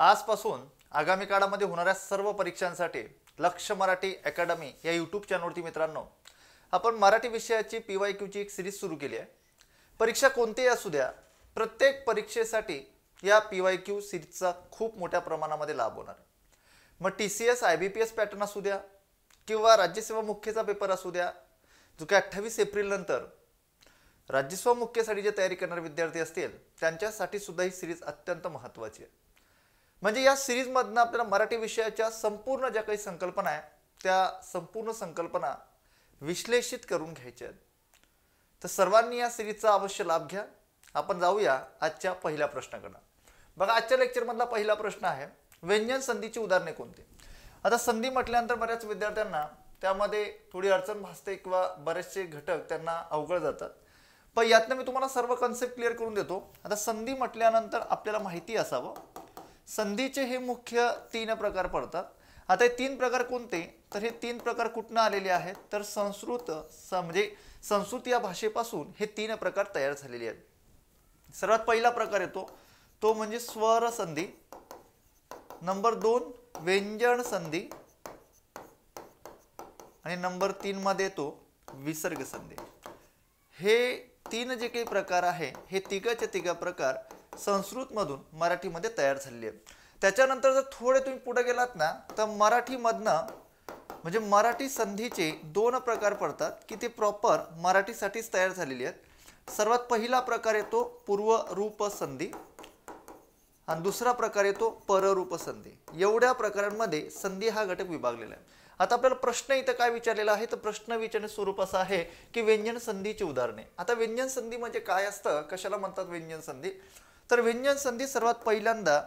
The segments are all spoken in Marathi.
आजपासून आगामी काळामध्ये होणाऱ्या सर्व परीक्षांसाठी लक्ष मराठी अकॅडमी या यूट्यूब चॅनलवरती मित्रांनो आपण मराठी विषयाची PYQ ची एक सिरीज सुरू केली आहे। परीक्षा कोणतीही असू द्या, प्रत्येक परीक्षेसाठी या PYQ सिरीजचा खूप मोठ्या प्रमाणामध्ये लाभ होणार आहे। मग TCS IBPS पॅटर्न असू द्या किंवा राज्यसेवा मुख्यचा पेपर असू द्या, जो की 28 एप्रिल नंतर राज्यसेवा मुख्यसाठी जे तयारी करणारे विद्यार्थी असतील त्यांच्यासाठी सुद्धा ही सिरीज अत्यंत महत्त्वाची आहे। म्हणजे या सिरीज मधनं आपल्याला मराठी विषयाच्या संपूर्ण ज्या काही संकल्पना आहे त्या संपूर्ण संकल्पना विश्लेषित करून घ्यायच्या आहेत। तर सर्वांनी या सिरीजचा अवश्य लाभ घ्या। आपण जाऊया आजच्या पहिल्या प्रश्नाकडे। बघा, आजच्या लेक्चर मधला पहिला प्रश्न आहे, व्यंजन संधीची उदाहरणे कोणती। आता संधी म्हटल्यानंतर बऱ्याच विद्यार्थ्यांना त्यामध्ये थोडी अडचण भासते किंवा बरेचसे घटक त्यांना अवघड जातात, पण यातनं मी तुम्हाला सर्व कन्सेप्ट क्लिअर करून देतो। आता संधी म्हटल्यानंतर आपल्याला माहिती असावं, संधीचे हे मुख्य 3 प्रकार पडतात। आता हे 3 प्रकार कोणते, तर हे 3 प्रकार कुठून आलेले आहेत, तर म्हणजे संस्कृत या भाषेपासून हे 3 प्रकार तयार झालेले आहेत। सर्वात पहिला प्रकार येतो तो म्हणजे स्वर संधी, नंबर 2 व्यंजन संधी आणि नंबर 3 मध्ये येतो विसर्ग संधी। हे 3 जे काही प्रकार आहे हे तिघ प्रकार संस्कृत मधून मराठी मध्ये तयार झालेले आहेत। त्याच्यानंतर जर थोडे तुम्ही पुढे गेलात ना तर मराठी मधनं म्हणजे मराठी संधीचे 2 प्रकार पडतात की ते प्रॉपर मराठीसाठीच तयार झालेले आहेत। सर्वात पहिला प्रकार येतो पूर्व रूप संधी आणि दुसरा प्रकार येतो पररूप संधी। एवढ्या प्रकारांमध्ये संधी हा घटक विभागलेला आहे। आता आपल्याला प्रश्न इथं काय विचारलेला आहे, तर प्रश्न विचारण्याचे स्वरूप असं आहे की व्यंजन संधीची उदाहरणे। आता व्यंजन संधी म्हणजे काय असतं, कशाला म्हणतात व्यंजन संधी, तर व्यंजन संधी सर्वात पहिल्यांदा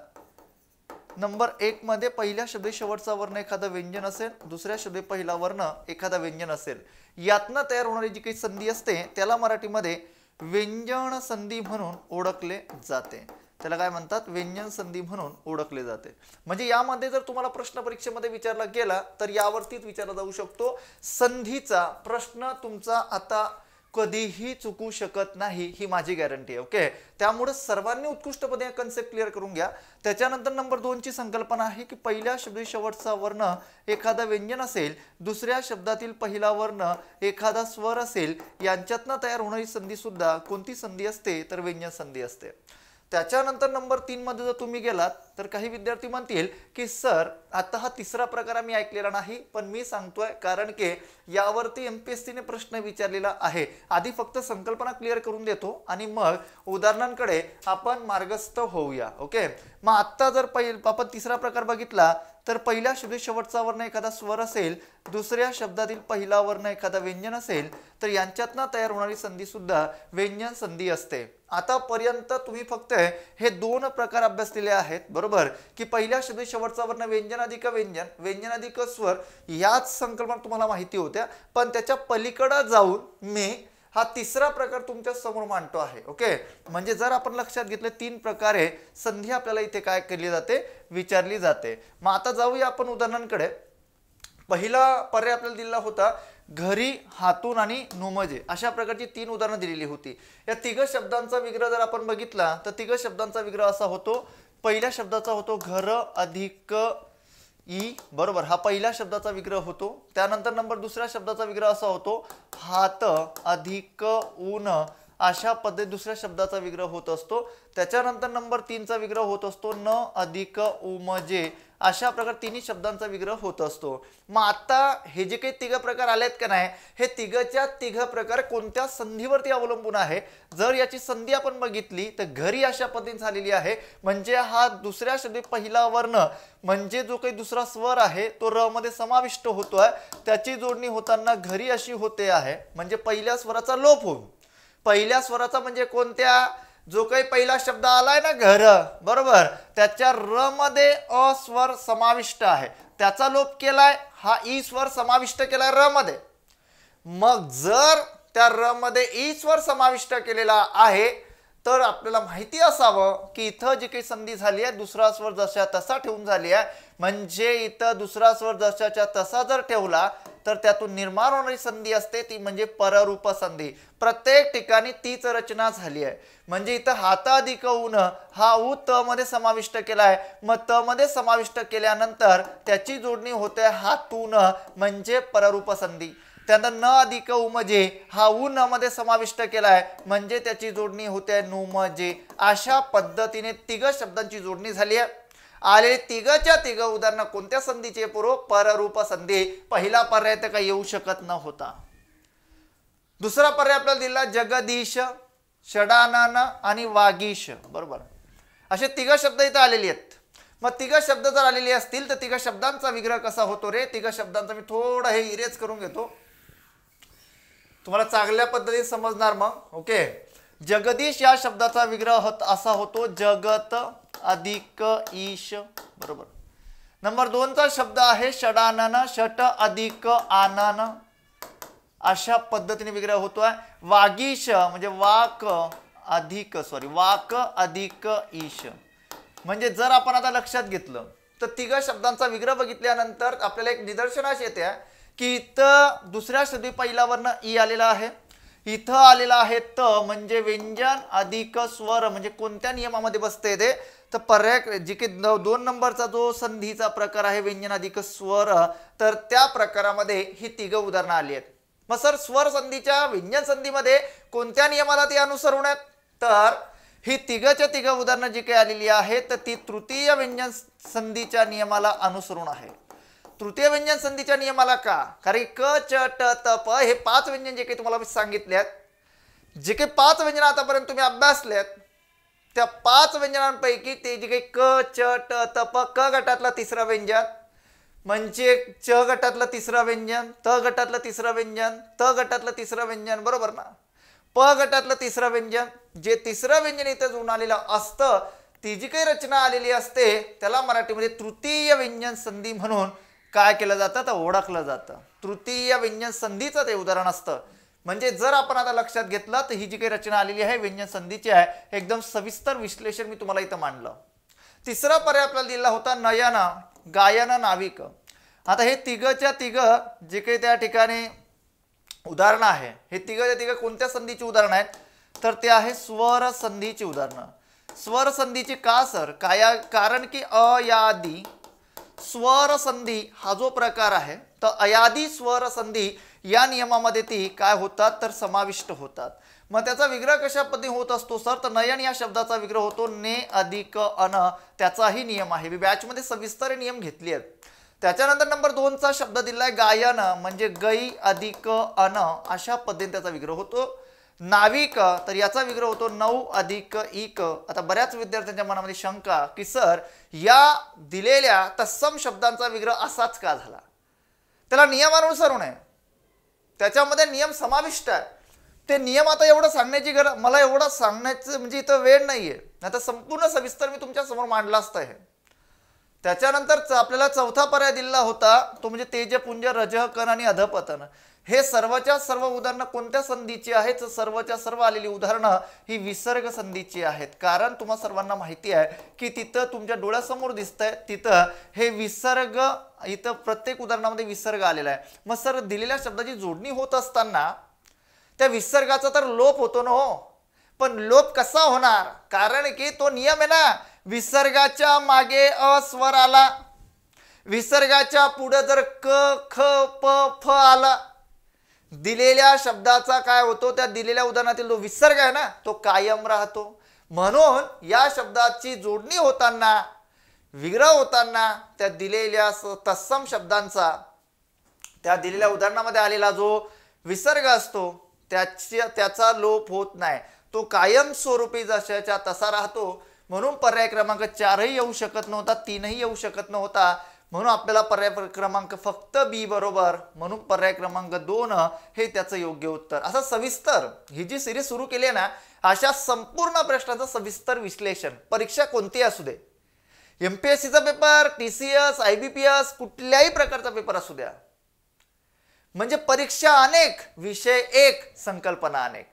नंबर 1 मध्ये पहिल्या शब्द शेवटचा वर्ण एखादा व्यंजन असेल, दुसऱ्या शब्द पहिला वर्ण एखादा व्यंजन असेल, यातनं तयार होणारी जी काही संधी असते त्याला मराठीमध्ये व्यंजन संधी म्हणून ओळखले जाते। त्याला काय म्हणतात, व्यंजन संधी म्हणून ओळखले जाते। म्हणजे यामध्ये जर तुम्हाला प्रश्न परीक्षेमध्ये विचारला गेला तर यावरतीच विचारला जाऊ शकतो। संधीचा प्रश्न तुमचा आता कधीही चुकू शकत नाही, ही माझी गॅरंटी आहे। ओके, त्यामुळे सर्वांनी उत्कृष्टपणे कन्सेप्ट क्लिअर करून घ्या। त्याच्यानंतर नंबर 2 ची संकल्पना आहे की पहिल्या शब्दातील शेवटचा वर्ण एखादा व्यंजन असेल, दुसऱ्या शब्दातील पहिला वर्ण एखादा स्वर असेल, यांच्यातनं तयार होणारी संधी सुद्धा कोणती संधी असते, तर व्यंजन संधी असते। त्याच्यानंतर नंबर 3 मध्ये जर तुम्ही गेलात तर काही विद्यार्थी म्हणतील की सर आता हा तिसरा प्रकार आम्ही ऐकलेला नाही, पण मी सांगतोय कारण की यावरती MPSC ने प्रश्न विचारलेला आहे। आधी फक्त संकल्पना क्लिअर करून देतो आणि मग उदाहरणांकडे आपण मार्गस्थ होऊया। ओके, मग आता जर आपण तिसरा प्रकार बघितला तर पहिल्या शब्दातील शेवटचा वर्ण एखादा स्वर असेल, दुसऱ्या शब्दातील पहिला वर्ण एखादा व्यंजन असेल, तर यांच्यातनं तयार होणारी संधी सुद्धा व्यंजन संधी असते। आतापर्यंत तुम्ही फक्त हे 2 प्रकार अभ्यासलेले आहेत, बरोबर, की पहिल्या शब्दातील शेवटचा वर्ण व्यंजन अधिक व्यंजन, व्यंजन अधिक स्वर, याच संकल्पना तुम्हाला माहिती होत्या, पण त्याच्या पलीकडे जाऊन मी हा तिसरा प्रकार तुमच्या समोर मांडतो आहे। ओके, म्हणजे जर आपण लक्षात घेतलं 3 प्रकारे संधी आपल्याला इथे काय केली जाते, विचारली जाते। मग आता जाऊया आपण उदाहरणांकडे। पहिला पर्याय आपल्याला दिला होता घरी, हातून आणि नुमजे, अशा प्रकारची 3 उदाहरणं दिलेली होती। या 3 शब्दांचा विग्रह जर आपण बघितला तर 3 शब्दांचा विग्रह असा होतो, पहिल्या शब्दाचा होतो घर अधिक ई, बरोबर, हा पहिल्या शब्दाचा विग्रह होतो। त्यानंतर नंबर दुसऱ्या शब्दाचा विग्रह असा होतो हात अधिक ऊन, अशा पद्धतीने दुसऱ्या शब्दाचा विग्रह होत असतो। त्याच्यानंतर नंबर 3 चा विग्रह होत असतो न अधिक उमजे, अशा प्रकार 3 शब्दांचा विग्रह होत असतो। मग आता हे जे काही 3 प्रकार आलेत का नाही, हे 3 प्रकार कोणत्या संधीवरती अवलंबून आहे। जर याची संधी आपण बघितली तर घरी अशा पद्धतीने झालेली आहे, म्हणजे हा दुसऱ्या शब्द पहिला वर्ण म्हणजे जो काही दुसरा स्वर आहे तो र मध्ये समाविष्ट होतोय, त्याची जोडणी होताना घरी अशी होते आहे, म्हणजे पहिल्या स्वराचा लोप होऊन पहिल्या स्वराचा म्हणजे कोणत्या, जो काही पहिला शब्द आलाय ना घर, बरोबर, त्याच्या र मध्ये अ स्वर समाविष्ट आहे, त्याचा लोप केलाय, हा ई स्वर समाविष्ट केलाय र मध्ये। मग जर त्या र मध्ये ई स्वर समाविष्ट केलेला आहे तर आपल्याला माहिती असावं की इथं जी काही संधी झाली आहे दुसरा स्वर जशा तसा ठेवून झाली आहे. म्हणजे इथं दुसरा स्वर जशाच्या तसा जर ठेवला तर त्यातून निर्माण होणारी संधी असते ती म्हणजे पररूप संधी. प्रत्येक ठिकाणी तीच रचना झाली आहे. म्हणजे इथं हाता अधिक ऊन हा ऊ त मध्ये समाविष्ट केला आहे. मग त मध्ये समाविष्ट केल्यानंतर त्याची जोडणी होते हातून म्हणजे पररूप संधी. त्यानंतर न अधिक उमजे हा ऊ न मध्ये समाविष्ट केलाय म्हणजे त्याची जोडणी होते नुमजे. अशा पद्धतीने तिघ शब्दांची जोडणी झाली आहे. आले तिघच्या तिघ उदाहरण कोणत्या संधीचे पूर्व पररूप संधी. पहिला पर्याय तर काही येऊ शकत नव्हता. दुसरा पर्याय आपल्याला दिला जगदीश, षडानन आणि वागीश. बरोबर, असे तिघ शब्द इथं आलेले आहेत. मग तिघ शब्द जर आलेले असतील तर तिघ शब्दांचा विग्रह कसा होतो रे. तिघ शब्दांचा मी थोडं हे इरेज करून घेतो, तुम्हाला चांगल्या पद्धतीने समजणार मग. ओके, जगदीश या शब्दाचा विग्रह असा होतो जगत अधिक ईश. बरोबर. नंबर 2 चा शब्द आहे षडानन, षट अधिक आनन. अशा पद्धतीने विग्रह होतोय. वागीश म्हणजे वाक अधिक ईश. म्हणजे जर आपण आता लक्षात घेतलं तर तिघ शब्दांचा विग्रह बघितल्यानंतर आपल्याला एक निदर्शनास येते की इथं दुसऱ्या शब्दी पहिला वर्ण ई आलेला आहे, इथं आलेला आहे त म्हणजे व्यंजन अधिक स्वर. म्हणजे कोणत्या नियमामध्ये बसते ते तर पर्याय जी की 2 नंबरचा जो संधीचा प्रकार आहे व्यंजन अधिक स्वर, तर त्या प्रकारामध्ये ही तिघ उदाहरणं आली आहेत. मग सर स्वर संधीच्या व्यंजन संधीमध्ये कोणत्या नियमाला ती अनुसरून आहेत तर ही तिघच्या तिघ उदाहरणं जी काही आलेली आहेत तर ती तृतीय व्यंजन संधीच्या नियमाला अनुसरून आहे. तृतीय व्यंजन संधीच्या नियमाला का, कारण क च ट त प हे 5 व्यंजन जे काही तुम्हाला सांगितल्यात, जे काही 5 व्यंजन आतापर्यंत तुम्ही अभ्यासल्यात त्या 5 व्यंजनांपैकी ते जे काही क च ट त प, क गटातला तिसरा व्यंजन म्हणजे च गटातलं तिसरं व्यंजन, त गटातलं तिसरं व्यंजन, त गटातलं तिसरं व्यंजन. बरोबर ना. प गटातलं तिसरं व्यंजन, जे तिसरं व्यंजन इथं जुळून आलेलं असतं ती जी काही रचना आलेली असते त्याला मराठीमध्ये तृतीय व्यंजन संधी म्हणून काय केलं जातं तर ओळखलं जातं. तृतीय व्यंजन संधीचं ते उदाहरण असतं. म्हणजे जर आपण आता लक्षात घेतलं तर ही जी काही रचना आलेली आहे व्यंजन संधीची आहे, एकदम सविस्तर विश्लेषण मी तुम्हाला इथं मांडलं. तिसरा पर्याय आपल्याला दिला होता नयन, गायन, नाविक. आता हे तिघच्या तिघ जे काही त्या ठिकाणी उदाहरणं आहे हे तिघच्या तिघ कोणत्या संधीची उदाहरणं आहेत तर ते आहे स्वर संधीची उदाहरणं. स्वर संधीची का सर, कारण की अयादी स्वर संधी हा जो प्रकार आहे तर अयादी स्वर संधी या नियमामध्ये ती काय होतात तर समाविष्ट होतात. मग त्याचा विग्रह कशा पद्धतीने होत असतो सर तर नयन या शब्दाचा विग्रह होतो ने अधिक अन. त्याचाही नियम आहे, मी बॅचमध्ये सविस्तर नियम घेतले आहेत. त्याच्यानंतर नंबर 2 चा शब्द दिलाय गायन म्हणजे गई अधिक अन. अशा पद्धतीने त्याचा विग्रह होतो. नाविक तर याचा विग्रह होतो नौ अधिक इक. आता बऱ्याच विद्यार्थ्यांच्या मनामध्ये शंका की सर या दिलेल्या तत्सम शब्दांचा विग्रह असाच का झाला, त्याला नियमानुसारून आहे, त्याच्यामध्ये नियम समाविष्ट आहे. ते नियम आता एवढं सांगण्याची गरज, मला एवढं सांगण्याचं म्हणजे इथं वेळ नाहीये, आता संपूर्ण सविस्तर मी तुमच्या समोर मांडला असतं हे. त्याच्यानंतर आपल्याला चौथा पर्याय दिला होता तो म्हणजे तेजपुंज, रजः कण आणि अधपतन. हे सर्वच्या सर्व उदाहरणं कोणत्या संधीची आहेत, सर्वच्या सर्व आलेली उदाहरणं ही विसर्ग संधीची आहेत. कारण तुम्हा सर्वांना माहिती आहे की तिथं तुमच्या डोळ्यासमोर दिसतंय तिथं हे विसर्ग, इथं प्रत्येक उदाहरणामध्ये विसर्ग आलेला आहे. मग सर दिलेल्या शब्दाची जोडणी होत असताना त्या विसर्गाचा तर लोप होतो ना हो, पण लोप कसा होणार, कारण की तो नियम आहे ना, विसर्गाच्या मागे अ स्वर आला, विसर्गाच्या पुढे जर क ख प फ आला, दिलेल्या शब्दाचा काय होतो त्या दिलेल्या उदाहरणातील जो विसर्ग आहे ना तो कायम राहतो. म्हणून या शब्दाची जोडणी होताना, विग्रह होताना त्या दिलेल्या तत्सम शब्दांचा त्या दिलेल्या उदाहरणामध्ये आलेला जो विसर्ग असतो त्याचा लोप होत नाही, तो कायम स्वरूपी जशाच्या तसा राहतो. म्हणून पर्याय क्रमांक 4 येऊ शकत नव्हता, 3 येऊ शकत नव्हता. म्हणून आपल्याला पर्याय क्रमांक फक्त बी बरोबर, म्हणून पर्याय क्रमांक 2 हे त्याचं योग्य उत्तर. असं सविस्तर ही जी सिरीज सुरू केली आहे ना, अशा संपूर्ण प्रश्नाचं सविस्तर विश्लेषण, परीक्षा कोणतीही असू दे, MPSCचा पेपर, TCS, IBPS, कुठल्याही प्रकारचा पेपर असू द्या, म्हणजे परीक्षा अनेक, विषय एक, संकल्पना अनेक.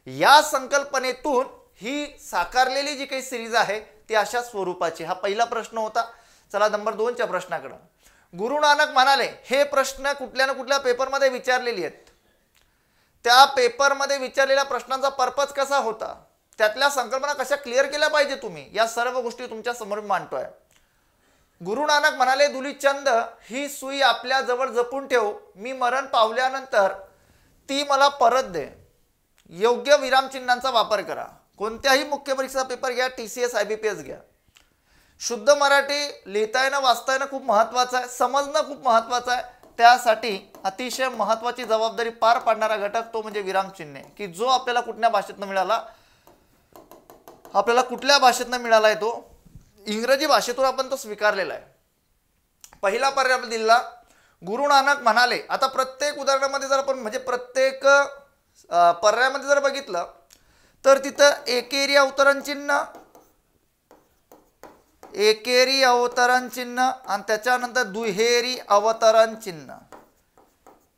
या संकल्पनेतून ही साकारलेली जी काही सिरीज आहे ती अशा स्वरूपाची. हा पहिला प्रश्न होता. चला नंबर 2च्या प्रश्नाकडे. गुरु नानक म्हणाले, हे प्रश्न कुठल्या ना कुठल्या पेपरमध्ये विचारलेली आहेत. त्या पेपरमध्ये विचारलेल्या प्रश्नांचा पर्पज कसा होता, त्यातल्या संकल्पना कशा क्लिअर केल्या पाहिजे तुम्ही, या सर्व गोष्टी तुमच्या समोर मांडतोय. गुरु नानक म्हणाले, दुलीचंद ही सुई आपल्या जवळ जपून ठेव, मी मरण पावल्यानंतर ती मला परत दे. योग्य विरामचिन्हांचा वापर करा. कोणत्याही मुख्य परीक्षा पेपर घ्या, TCS IBPS घ्या, शुद्ध मराठी लिहिता येणं वाचता येणं खूप महत्त्वाचं आहे, समजणं खूप महत्त्वाचं आहे. त्यासाठी अतिशय महत्त्वाची जबाबदारी पार पाडणारा घटक तो म्हणजे विरामचिन्हे, की जो आपल्याला कुठल्या भाषेतनं मिळाला, आपल्याला कुठल्या भाषेतनं मिळाला आहे तो इंग्रजी भाषेतून आपण तो स्वीकारलेला आहे. पहिला पर्याय आपण दिला, गुरु नानक म्हणाले. आता प्रत्येक उदाहरणामध्ये जर आपण म्हणजे प्रत्येक पर्यायामध्ये जर बघितलं तर तिथं एकेरी अवतरण चिन्ह, एकेरी अवतरण चिन्ह आणि त्याच्यानंतर दुहेरी अवतरण चिन्ह,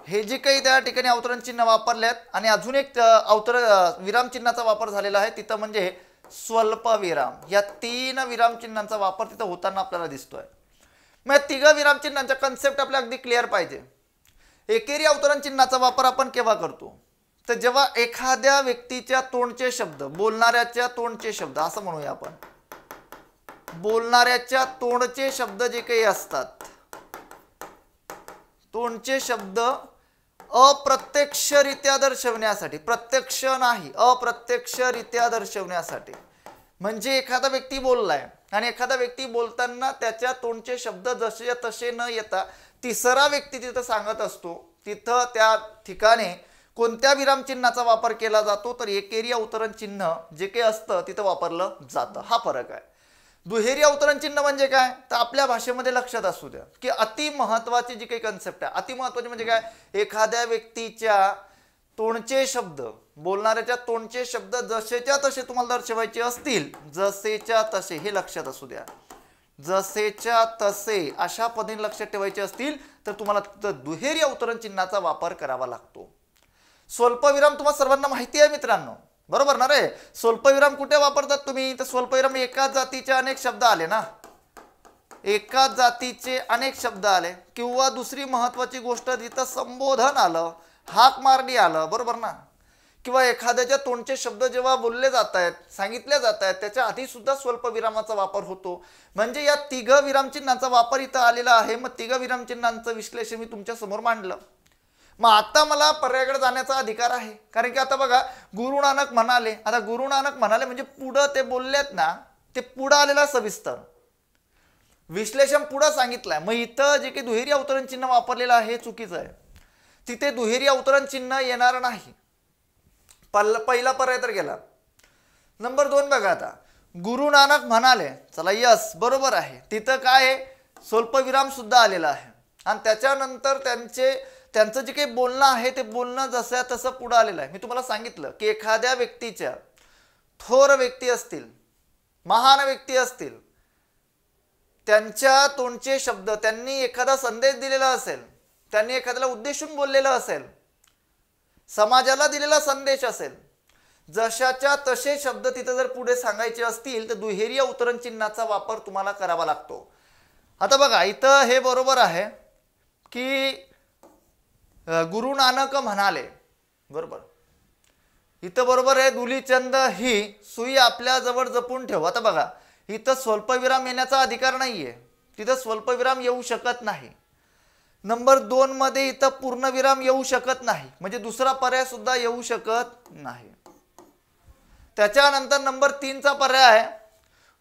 हे जे काही त्या ठिकाणी अवतरण चिन्ह वापरल्यात आणि अजून एक विराम चिन्हाचा वापर झालेला आहे तिथं म्हणजे स्वल्प विराम. या 3 विराम चिन्हांचा वापर तिथं होताना आपल्याला दिसतोय. मग 3 विराम चिन्हांचा कन्सेप्ट आपल्याला अगदी क्लिअर पाहिजे. एकेरी अवतरण चिन्हाचा वापर आपण केव्हा करतो, तर जेव्हा एखाद्या व्यक्तीच्या तोंडचे शब्द, बोलणाऱ्याच्या तोंडचे शब्द असं म्हणूया आपण, बोलणाऱ्याच्या तोंडचे शब्द जे काही असतात, तोंडचे शब्द अप्रत्यक्षरित्या दर्शवण्यासाठी, प्रत्यक्ष नाही अप्रत्यक्षरित्या दर्शवण्यासाठी, म्हणजे एखादा व्यक्ती बोललाय आणि एखादा व्यक्ती बोलताना त्याच्या तोंडचे शब्द जसे तसे न येता तिसरा व्यक्ती तिथं सांगत असतो, तिथं त्या ठिकाणी कोणत्या विरामचिन्हाचा वापर केला जातो, तर एकेरी अवतरण चिन्ह जे काही असतं तिथं वापरलं जातं. हा फरक आहे. दुहेरी अवतरण चिन्ह म्हणजे काय, तर आपल्या भाषेमध्ये लक्षात असू द्या की अति महत्वाची जी काही कन्सेप्ट आहे, अति महत्वाची म्हणजे काय, एखाद्या व्यक्तीच्या तोंडचे शब्द, बोलणाऱ्याच्या तोंडचे शब्द जसेच्या तसे तुम्हाला दर्शवायचे असतील, जसेच्या तसे, हे लक्षात असू द्या, जसेच्या तसे अशा पद्धतीने लक्षात ठेवायचे असतील तर तुम्हाला दुहेरी अवतरण चिन्हाचा वापर करावा लागतो. स्वल्पविराम तुम्हाला सर्वांना माहिती आहे मित्रांनो, बरोबर ना रे. स्वल्पविराम कुठे वापरतात तुम्ही, तर स्वल्पविराम एकाच जातीचे अनेक शब्द आले ना, एकाच जातीचे अनेक शब्द आले, किंवा दुसरी महत्वाची गोष्ट तिथं संबोधन आलं, हाक मारणी आलं, बरोबर ना, किंवा एखाद्याच्या तोंडचे शब्द जेव्हा बोलले जात आहेत, सांगितले जात आहेत, त्याच्या आधी सुद्धा स्वल्पविरामाचा वापर होतो. म्हणजे या 3 विरामचिन्हांचा वापर इथं आलेला आहे. मग 3 विरामचिन्हांचं विश्लेषण मी तुमच्या समोर मांडलं. मग आता मला पर्यायाकडे जाण्याचा अधिकार आहे, कारण की आता बघा, गुरु नानक म्हणाले, आता गुरु नानक म्हणाले म्हणजे पुढं ते बोललेत ना, ते पुढं आलेला सविस्तर विश्लेषण पुढं सांगितलंय. मग इथं जे काही दुहेरी अवतरण चिन्ह वापरलेलं आहे हे चुकीचं आहे. तिथे दुहेरी अवतरण चिन्ह येणार नाही. पहिला पर्याय तर गेला. नंबर 2 बघा, आता गुरु नानक म्हणाले, चला यस बरोबर आहे, तिथं काय आहे, स्वल्पविराम सुद्धा आलेला आहे आणि त्याच्यानंतर त्यांचं जे काही बोलणं आहे ते बोलणं जसं तसं पुढं आलेलं आहे. मी तुम्हाला सांगितलं की एखाद्या व्यक्तीच्या, थोर व्यक्ती असतील, महान व्यक्ती असतील, त्यांच्या तोंडचे शब्द, त्यांनी एखादा संदेश दिलेला असेल, त्यांनी एखाद्याला उद्देशून बोललेलं असेल, समाजाला दिलेला संदेश असेल, जशाच्या तसे शब्द तिथे जर पुढे सांगायचे असतील तर दुहेरी अवतरण चिन्हाचा वापर तुम्हाला करावा लागतो. आता बघा, इथं हे बरोबर आहे की गुरु नानक म्हणाले, बरोबर, इथं बरोबर आहे, दुलीचंद ही सुई आपल्या जवळ जपून ठेव. आता बघा, इथं स्वल्पविराम येण्याचा अधिकार नाहीये, तिथं स्वल्पविराम येऊ शकत नाही. नंबर 2 मध्ये इथं पूर्णविराम येऊ शकत नाही, म्हणजे दुसरा पर्याय सुद्धा येऊ शकत नाही. त्याच्यानंतर नंबर 3चा पर्याय आहे,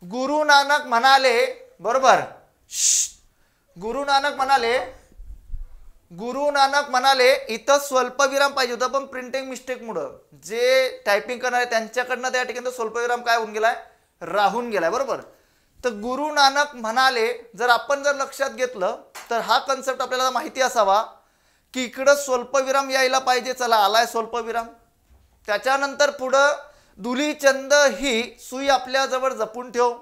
गुरु नानक म्हणाले, बरोबर, गुरु नानक म्हणाले इथं स्वल्पविराम पाहिजे होतं, पण प्रिंटिंग मिस्टेकमुळे जे टायपिंग करणारे त्यांच्याकडनं त्या ठिकाणी स्वल्पविराम काय होऊन गेलाय, राहून गेलाय, बरोबर. तर गुरु नानक म्हणाले जर आपण लक्षात घेतलं तर हा कन्सेप्ट आपल्याला माहिती असावा की इकडं स्वल्पविराम यायला पाहिजे. चला, आलाय स्वल्पविराम. त्याच्यानंतर पुढं दुलीचंद ही सुई आपल्या जवळ जपून ठेव,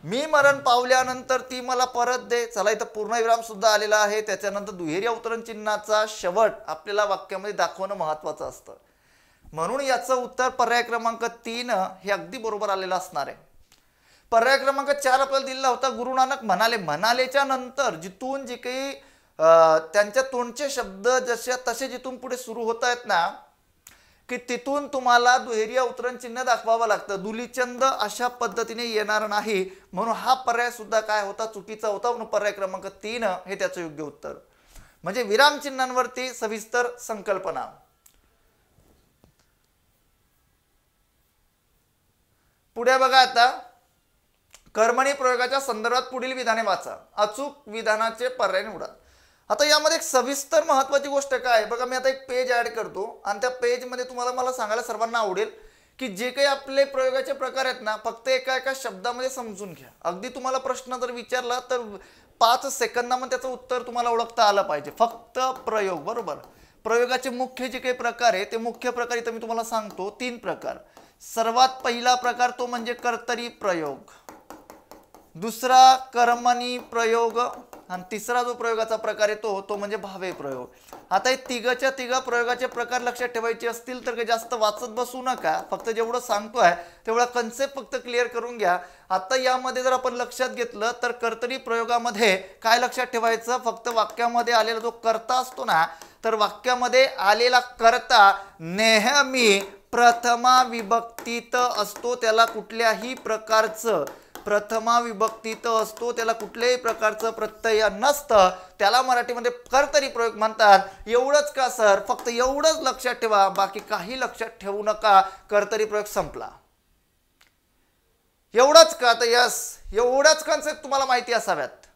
मी मरण पावल्यानंतर ती मला परत दे. चला, इथं पूर्णविराम सुद्धा आलेला आहे. त्याच्यानंतर दुहेरी अवतरण चिन्हाचा शेवट आपल्याला वाक्यामध्ये दाखवणं महत्वाचं असतं. म्हणून याचं उत्तर पर्याय क्रमांक 3 हे अगदी बरोबर आलेलं असणार आहे. पर्याय क्रमांक 4 आपल्याला दिलेला होता, गुरु नानक म्हणाले. म्हणालेच्या नंतर जिथून जे काही त्यांच्या तोंडचे शब्द जसे तसे जिथून पुढे सुरू होत आहेत ना, की तिथून तुम्हाला दुहेरी अवतरण चिन्ह दाखवावं लागतं. दुलीचंद अशा पद्धतीने येणार नाही, म्हणून हा पर्याय सुद्धा काय होता, चुकीचा होता. म्हणून पर्याय क्रमांक 3 हे त्याचं योग्य उत्तर. म्हणजे विराम चिन्हांवरती सविस्तर संकल्पना. पुढे बघा आता, कर्मणी प्रयोगाच्या संदर्भात पुढील विधाने वाचा, अचूक विधानाचे पर्याय निवडा. आता यामध्ये एक सविस्तर महत्वाची गोष्ट काय आहे बघा, मी आता एक पेज ऍड करतो आणि त्या पेज मध्ये तुम्हाला मला सांगायला सर्वांना आवडेल की जे काही आपले प्रयोगाचे प्रकार आहेत ना, फक्त एका एका शब्दामध्ये समजून घ्या. अगदी तुम्हाला प्रश्न जर विचारला तर 5 सेकंदामध्ये त्याचं उत्तर तुम्हाला ओळखता आलं पाहिजे. फक्त प्रयोग, बरोबर. प्रयोगाचे मुख्य जे काही प्रकार आहे ते मुख्य प्रकार इथं मी तुम्हाला सांगतो, 3 प्रकार. सर्वात पहिला प्रकार तो म्हणजे कर्तरी प्रयोग, दुसरा कर्मणी प्रयोग आणि तिसरा जो प्रयोगाचा प्रकार आहे तो म्हणजे भावे प्रयोग. आता हे तिघच्या तिघ प्रयोगाचे प्रकार लक्षात ठेवायचे असतील तर जास्त वाचत बसू नका, फक्त जेवढं सांगतोय तेवढा कन्सेप्ट फक्त क्लिअर करून घ्या. आता यामध्ये जर आपण लक्षात घेतलं तर कर्तरी प्रयोगामध्ये काय लक्षात ठेवायचं, फक्त वाक्यामध्ये आलेला जो कर्ता असतो ना, तर वाक्यामध्ये आलेला कर्ता नेहमी प्रथमा विभक्तीत असतो. त्याला कुठल्याही प्रकारचं प्रथमा विभक्तीत असतो, त्याला कुठल्याही प्रकारचं प्रत्यय नसतं. त्याला मराठीमध्ये कर्तरी प्रयोग म्हणतात. एवढंच का सर, फक्त एवढंच लक्षात ठेवा, बाकी काही लक्षात ठेवू नका. कर्तरी प्रयोग संपला. एवढंच का, तर यस, एवढंच कन्सेप्ट तुम्हाला माहिती असाव्यात.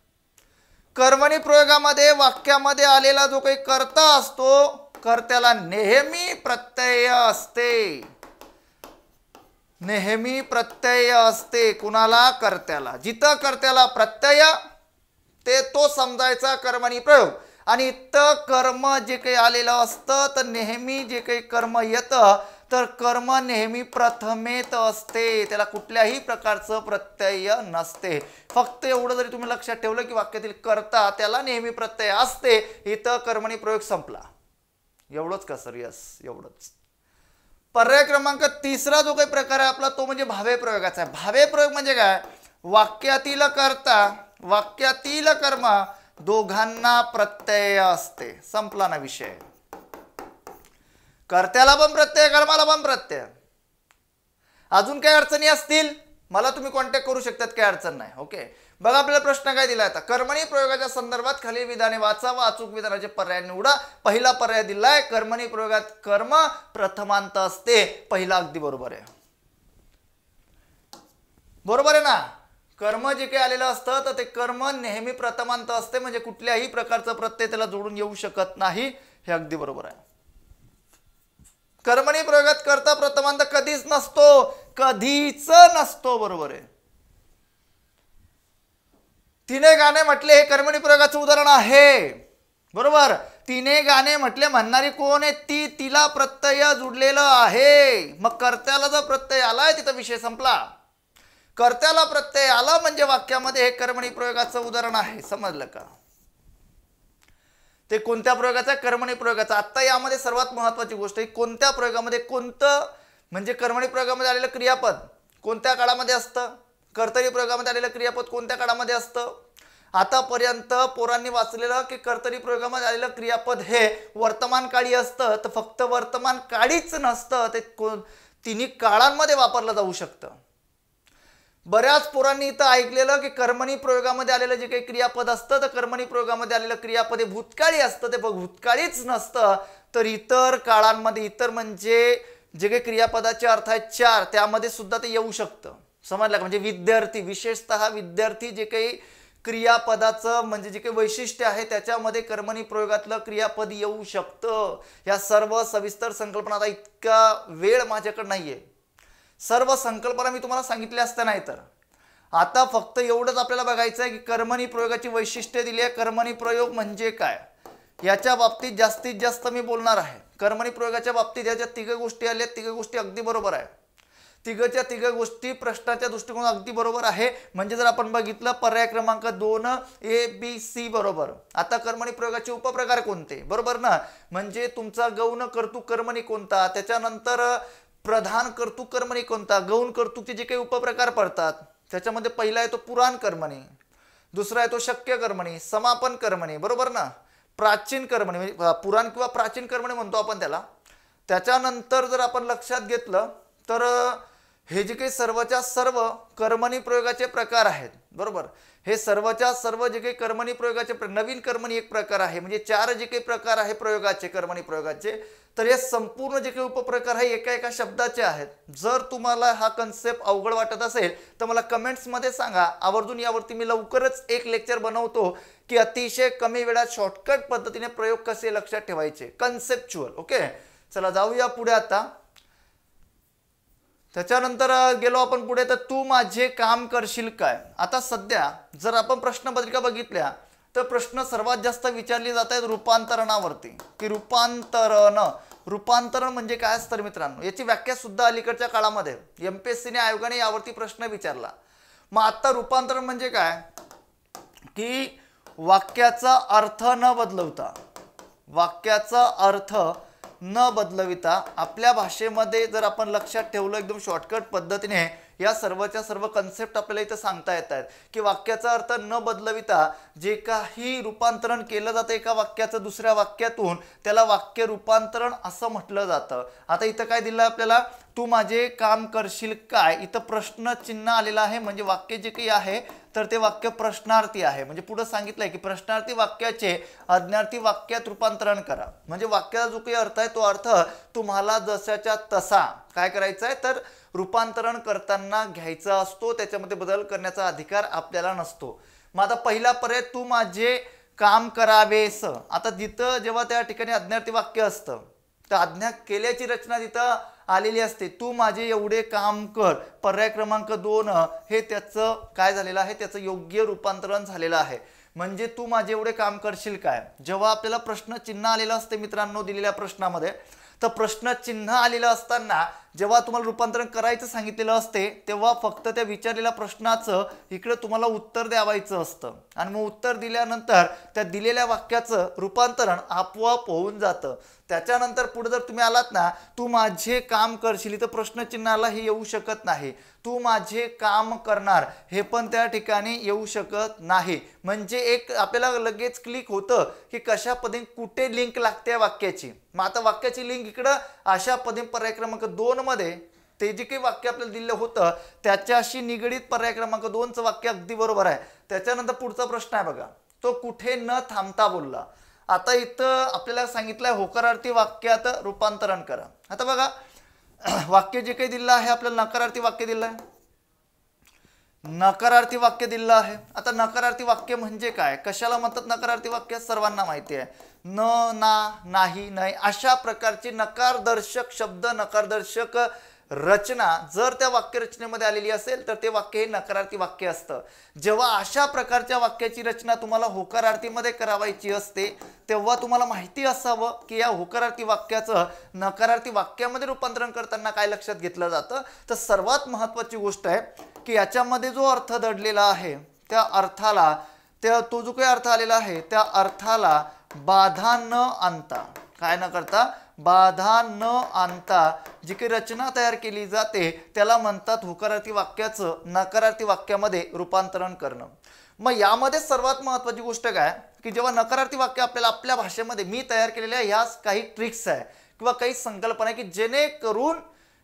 कर्मणी प्रयोगामध्ये वाक्यामध्ये आलेला जो काही कर्ता असतो, कर्त्याला नेहमी प्रत्यय असते. नेहमी प्रत्यय असते. कुणाला, कर्त्याला. जिथं कर्त्याला प्रत्यय ते तो समजायचा कर्मणी प्रयोग. आणि इथं कर्म जे काही आलेलं असतं तर नेहमी जे काही कर्म येतं तर कर्म नेहमी प्रथमेत असते, त्याला कुठल्याही प्रकारचं प्रत्यय नसते. फक्त एवढं जरी तुम्ही लक्षात ठेवलं की वाक्यातील कर्ता त्याला नेहमी प्रत्यय असते, इथं कर्मणी प्रयोग संपला. एवढंच का सर, यस, एवढंच. पर्याय क्रमांक 3 जो काही प्रकार आहे आपला तो म्हणजे भावे प्रयोगाचा आहे. भावे प्रयोग म्हणजे काय, वाक्यातील कर्ता वाक्यातील कर्म दोघांना प्रत्यय असते. संपला ना विषय. कर्त्याला पण प्रत्यय, कर्माला पण प्रत्यय. अजून काही अडचणी असतील मला तुम्ही कॉन्टॅक्ट करू शकतात, काही अडचण नाही. ओके, बघा आपल्याला प्रश्न काय दिला आता, कर्मणी प्रयोगाच्या संदर्भात खालील विधाने वाचा व अचूक विधानाचे पर्याय निवडा. पहिला पर्याय दिलाय, कर्मणी प्रयोगात कर्म प्रथमांत असते. पहिला अगदी बरोबर आहे. बरोबर आहे ना. कर्म जे काही आलेलं असतं तर ते कर्म नेहमी प्रथमांत असते, म्हणजे कुठल्याही प्रकारचा प्रत्यय त्याला जोडून येऊ शकत नाही. हे अगदी बरोबर आहे. कर्मणी प्रयोगात कर्ता प्रथमांत कधीच नसतो, कधीच नसतो. बरोबर आहे. तिने गाणे म्हटले हे कर्मणी प्रयोगाचं उदाहरण आहे. बरोबर. तिने गाणे म्हटले म्हणणारी कोण आहे, ती. तिला प्रत्यय जुडलेलं आहे. मग कर्त्याला जर प्रत्यय आलाय तिथं विषय संपला. कर्त्याला प्रत्यय आला म्हणजे वाक्यामध्ये हे कर्मणी प्रयोगाचं उदाहरण आहे. समजलं का. ते कोणत्या प्रयोगाचा, कर्मणी प्रयोगाचा. आता यामध्ये सर्वात महत्वाची गोष्ट आहे, कोणत्या प्रयोगामध्ये कोणतं, म्हणजे कर्मणी प्रयोगामध्ये आलेलं क्रियापद कोणत्या काळामध्ये असतं, कर्तरी प्रयोगामध्ये आलेलं क्रियापद कोणत्या काळामध्ये असतं. आतापर्यंत पोरांनी वाचलेलं की कर्तरी प्रयोगामध्ये आलेलं क्रियापद हे वर्तमान काळी असतं, तर फक्त वर्तमान काळीच नसतं, ते तिन्ही काळांमध्ये वापरलं जाऊ शकतं. बऱ्याच पोरांनी इथं ऐकलेलं की कर्मणी प्रयोगामध्ये आलेलं जे काही क्रियापद असतं तर कर्मणी प्रयोगामध्ये आलेलं क्रियापद हे भूतकाळी असतं, ते भूतकाळीच नसतं, तर इतर काळांमध्ये, इतर म्हणजे जे काही क्रियापदाचे अर्थ आहेत 4 त्यामध्ये सुद्धा ते येऊ शकतं. समजलं का. म्हणजे विद्यार्थी, विशेषतः विद्यार्थी जे काही क्रियापदाचं म्हणजे जे काही वैशिष्ट्य आहे त्याच्यामध्ये कर्मणी प्रयोगातलं क्रियापद येऊ शकतं. या सर्व सविस्तर संकल्पना, आता इतका वेळ माझ्याकडे नाहीये, सर्व संकल्पना मी तुम्हाला सांगितल्या असत्या नाही तर. आता फक्त एवढंच आपल्याला बघायचं आहे की कर्मणी प्रयोगाची वैशिष्ट्ये दिली आहे. कर्मणी प्रयोग म्हणजे काय याच्या बाबतीत जास्तीत जास्त मी बोलणार आहे. कर्मणी प्रयोगाच्या बाबतीत याच्या 3 गोष्टी आल्या, 3 गोष्टी अगदी बरोबर आहे. तिघच्या तिघ गोष्टी प्रश्नाच्या दृष्टिकोनातून अगदी बरोबर आहे. म्हणजे जर आपण बघितलं पर्याय क्रमांक 2 ABC बरोबर. आता कर्मणी प्रयोगाचे उपप्रकार कोणते? बरोबर ना. म्हणजे तुमचा गौण कर्तृक कर्मणी कोणता, त्याच्यानंतर प्रधान कर्तृक कर्मणी कोणता, गौण कर्तृकचे जे काही उपप्रकार पडतात त्याच्यामध्ये पहिला आहे तो पुराण कर्मणी, दुसरा आहे तो शक्य कर्मणी, समापन कर्मणी, बरोबर ना, प्राचीन कर्मणी म्हणजे पुराण किंवा प्राचीन कर्मणी म्हणतो आपण त्याला. त्याच्यानंतर जर आपण लक्षात घेतलं तर हे जे काही सर्वच्या सर्व कर्मणी प्रयोगाचे प्रकार आहेत, बरोबर, हे सर्वच्या सर्व जे काही कर्मणी प्रयोगाचे नवीन कर्मणी एक प्रकार आहे. म्हणजे 4 जे काही प्रकार आहे प्रयोगाचे कर्मणी प्रयोगाचे, तर हे संपूर्ण जे काही उपप्रकार आहे एका एका शब्दाचे आहेत. जर तुम्हाला हा कन्सेप्ट अवघड वाटत असेल तर मला कमेंट्समध्ये सांगा, आवर्जून यावरती मी लवकरच एक लेक्चर बनवतो की अतिशय कमी वेळात शॉर्टकट पद्धतीने प्रयोग कसे लक्षात ठेवायचे, कन्सेप्च्युअल. ओके, चला जाऊया पुढे. आता त्याच्यानंतर गेलो आपण पुढे, तर तू माझे काम करशील काय. आता सध्या जर आपण प्रश्नपत्रिका बघितल्या तर प्रश्न सर्वात जास्त विचारले जात आहेत रूपांतरणावरती, की रूपांतरण म्हणजे काय असतं मित्रांनो. याची व्याख्या सुद्धा अलीकडच्या काळामध्ये MPSCने आयोगाने यावरती प्रश्न विचारला. मग आता रूपांतरण म्हणजे काय, की वाक्याचा अर्थ न बदलवता, वाक्याचा अर्थ न बदलविता आपल्या भाषेमध्ये जर आपण लक्षात ठेवलं एकदम शॉर्टकट पद्धतीने, या सर्वच्या सर्व कन्सेप्ट आपल्याला इथं सांगता येत आहेत की वाक्याचा अर्थ न बदलविता जे काही रूपांतरण केलं जातं एका वाक्याचं दुसऱ्या वाक्यातून, त्याला वाक्य रूपांतरण असं म्हटलं जातं. आता इथं काय दिलं आपल्याला, तू माझे काम करशील काय. इथं प्रश्न चिन्ह आलेलं आहे, म्हणजे वाक्य जे काही आहे तर ते वाक्य प्रश्नार्थी आहे. म्हणजे पुढे सांगितलंय की प्रश्नार्थी वाक्याचे आज्ञार्थी वाक्यात रूपांतरण करा. म्हणजे वाक्याचा जो काही अर्थ आहे तो अर्थ तुम्हाला जशाच्या तसा काय करायचा आहे तर रूपांतरण करताना घ्यायचा असतो, त्याच्यामध्ये बदल करण्याचा अधिकार आपल्याला नसतो. मग आता पहिला पर्याय, तू माझे काम करावेस. आता जिथं जेव्हा त्या ठिकाणी आज्ञार्थी वाक्य असतं तर आज्ञा केल्याची रचना तिथं आलेली असते, तू माझे एवढे काम कर. पर्याय क्रमांक 2 हे त्याचं काय झालेलं आहे, त्याचं योग्य रूपांतरण झालेलं आहे. म्हणजे तू माझे एवढे काम करशील काय. जेव्हा आपल्याला प्रश्न चिन्ह आलेलं असते मित्रांनो दिलेल्या प्रश्नामध्ये, तर प्रश्न चिन्ह आलेलं असताना जेव्हा तुम्हाला रूपांतरण करायचं सांगितलेलं असते तेव्हा फक्त त्या विचारलेल्या प्रश्नाचं इकडे तुम्हाला उत्तर द्यावायचं असतं. आणि मग उत्तर दिल्यानंतर त्या दिलेल्या वाक्याचं रूपांतरण आपोआप होऊन जातं. त्याच्यानंतर पुढे जर तुम्ही आलात ना, तू माझे काम करशील, तर प्रश्नचिन्हाला हे येऊ शकत नाही. तू माझे काम करणार हे पण त्या ठिकाणी येऊ शकत नाही. म्हणजे एक आपल्याला लगेच क्लिक होतं की कशा पद्धतीने कुठे लिंक लागते वाक्याची. मग आता वाक्याची लिंक इकडं अशा पद्धतीने पर्याय क्रमांक 2 मध्ये ते जे काही वाक्य आपल्याला दिलं होतं त्याच्याशी निगडीत पर्याय क्रमांक 2चं वाक्य अगदी बरोबर आहे. त्याच्यानंतर पुढचा प्रश्न आहे बघा, तो कुठे न थांबता बोलला. आता इथं आपल्याला सांगितलंय होकारार्थी वाक्यात रूपांतरण करा. आता बघा वाक्य जे काही दिलं आहे आपल्याला नकारार्थी वाक्य दिलं आहे, नकारार्थी वाक्य दिलं आहे. आता नकारार्थी वाक्य म्हणजे काय, कशाला म्हणतात नकारार्थी वाक्य सर्वांना माहिती आहे. न, ना, नाही, नाही अशा प्रकारचे नकारदर्शक शब्द, नकारदर्शक रचना जर त्या वाक्यरचनेमध्ये आलेली असेल तर ते वाक्य हे नकारार्थी वाक्य असतं. जेव्हा अशा प्रकारच्या वाक्याची रचना तुम्हाला होकारार्थीमध्ये करावायची असते तेव्हा तुम्हाला माहिती असावं की या होकारार्थी वाक्याचं नकारार्थी वाक्यामध्ये रूपांतरण करताना काय लक्षात घेतलं जातं. तर सर्वात महत्त्वाची गोष्ट आहे की याच्यामध्ये जो अर्थ दडलेला आहे त्या अर्थाला, तो जो काही अर्थ आलेला आहे त्या अर्थाला बाधा न आणता, काय न करता, बाधा न आणता जी काही रचना तयार केली जाते त्याला म्हणतात होकारार्थी वाक्याचं नकारार्थी वाक्यामध्ये रूपांतरण करणं. मग यामध्ये सर्वात महत्त्वाची गोष्ट काय की जेव्हा नकारार्थी वाक्य आपल्याला आपल्या भाषेमध्ये मी तयार केलेल्या ह्या काही ट्रिक्स आहे किंवा काही संकल्पना आहे की जेणेकरून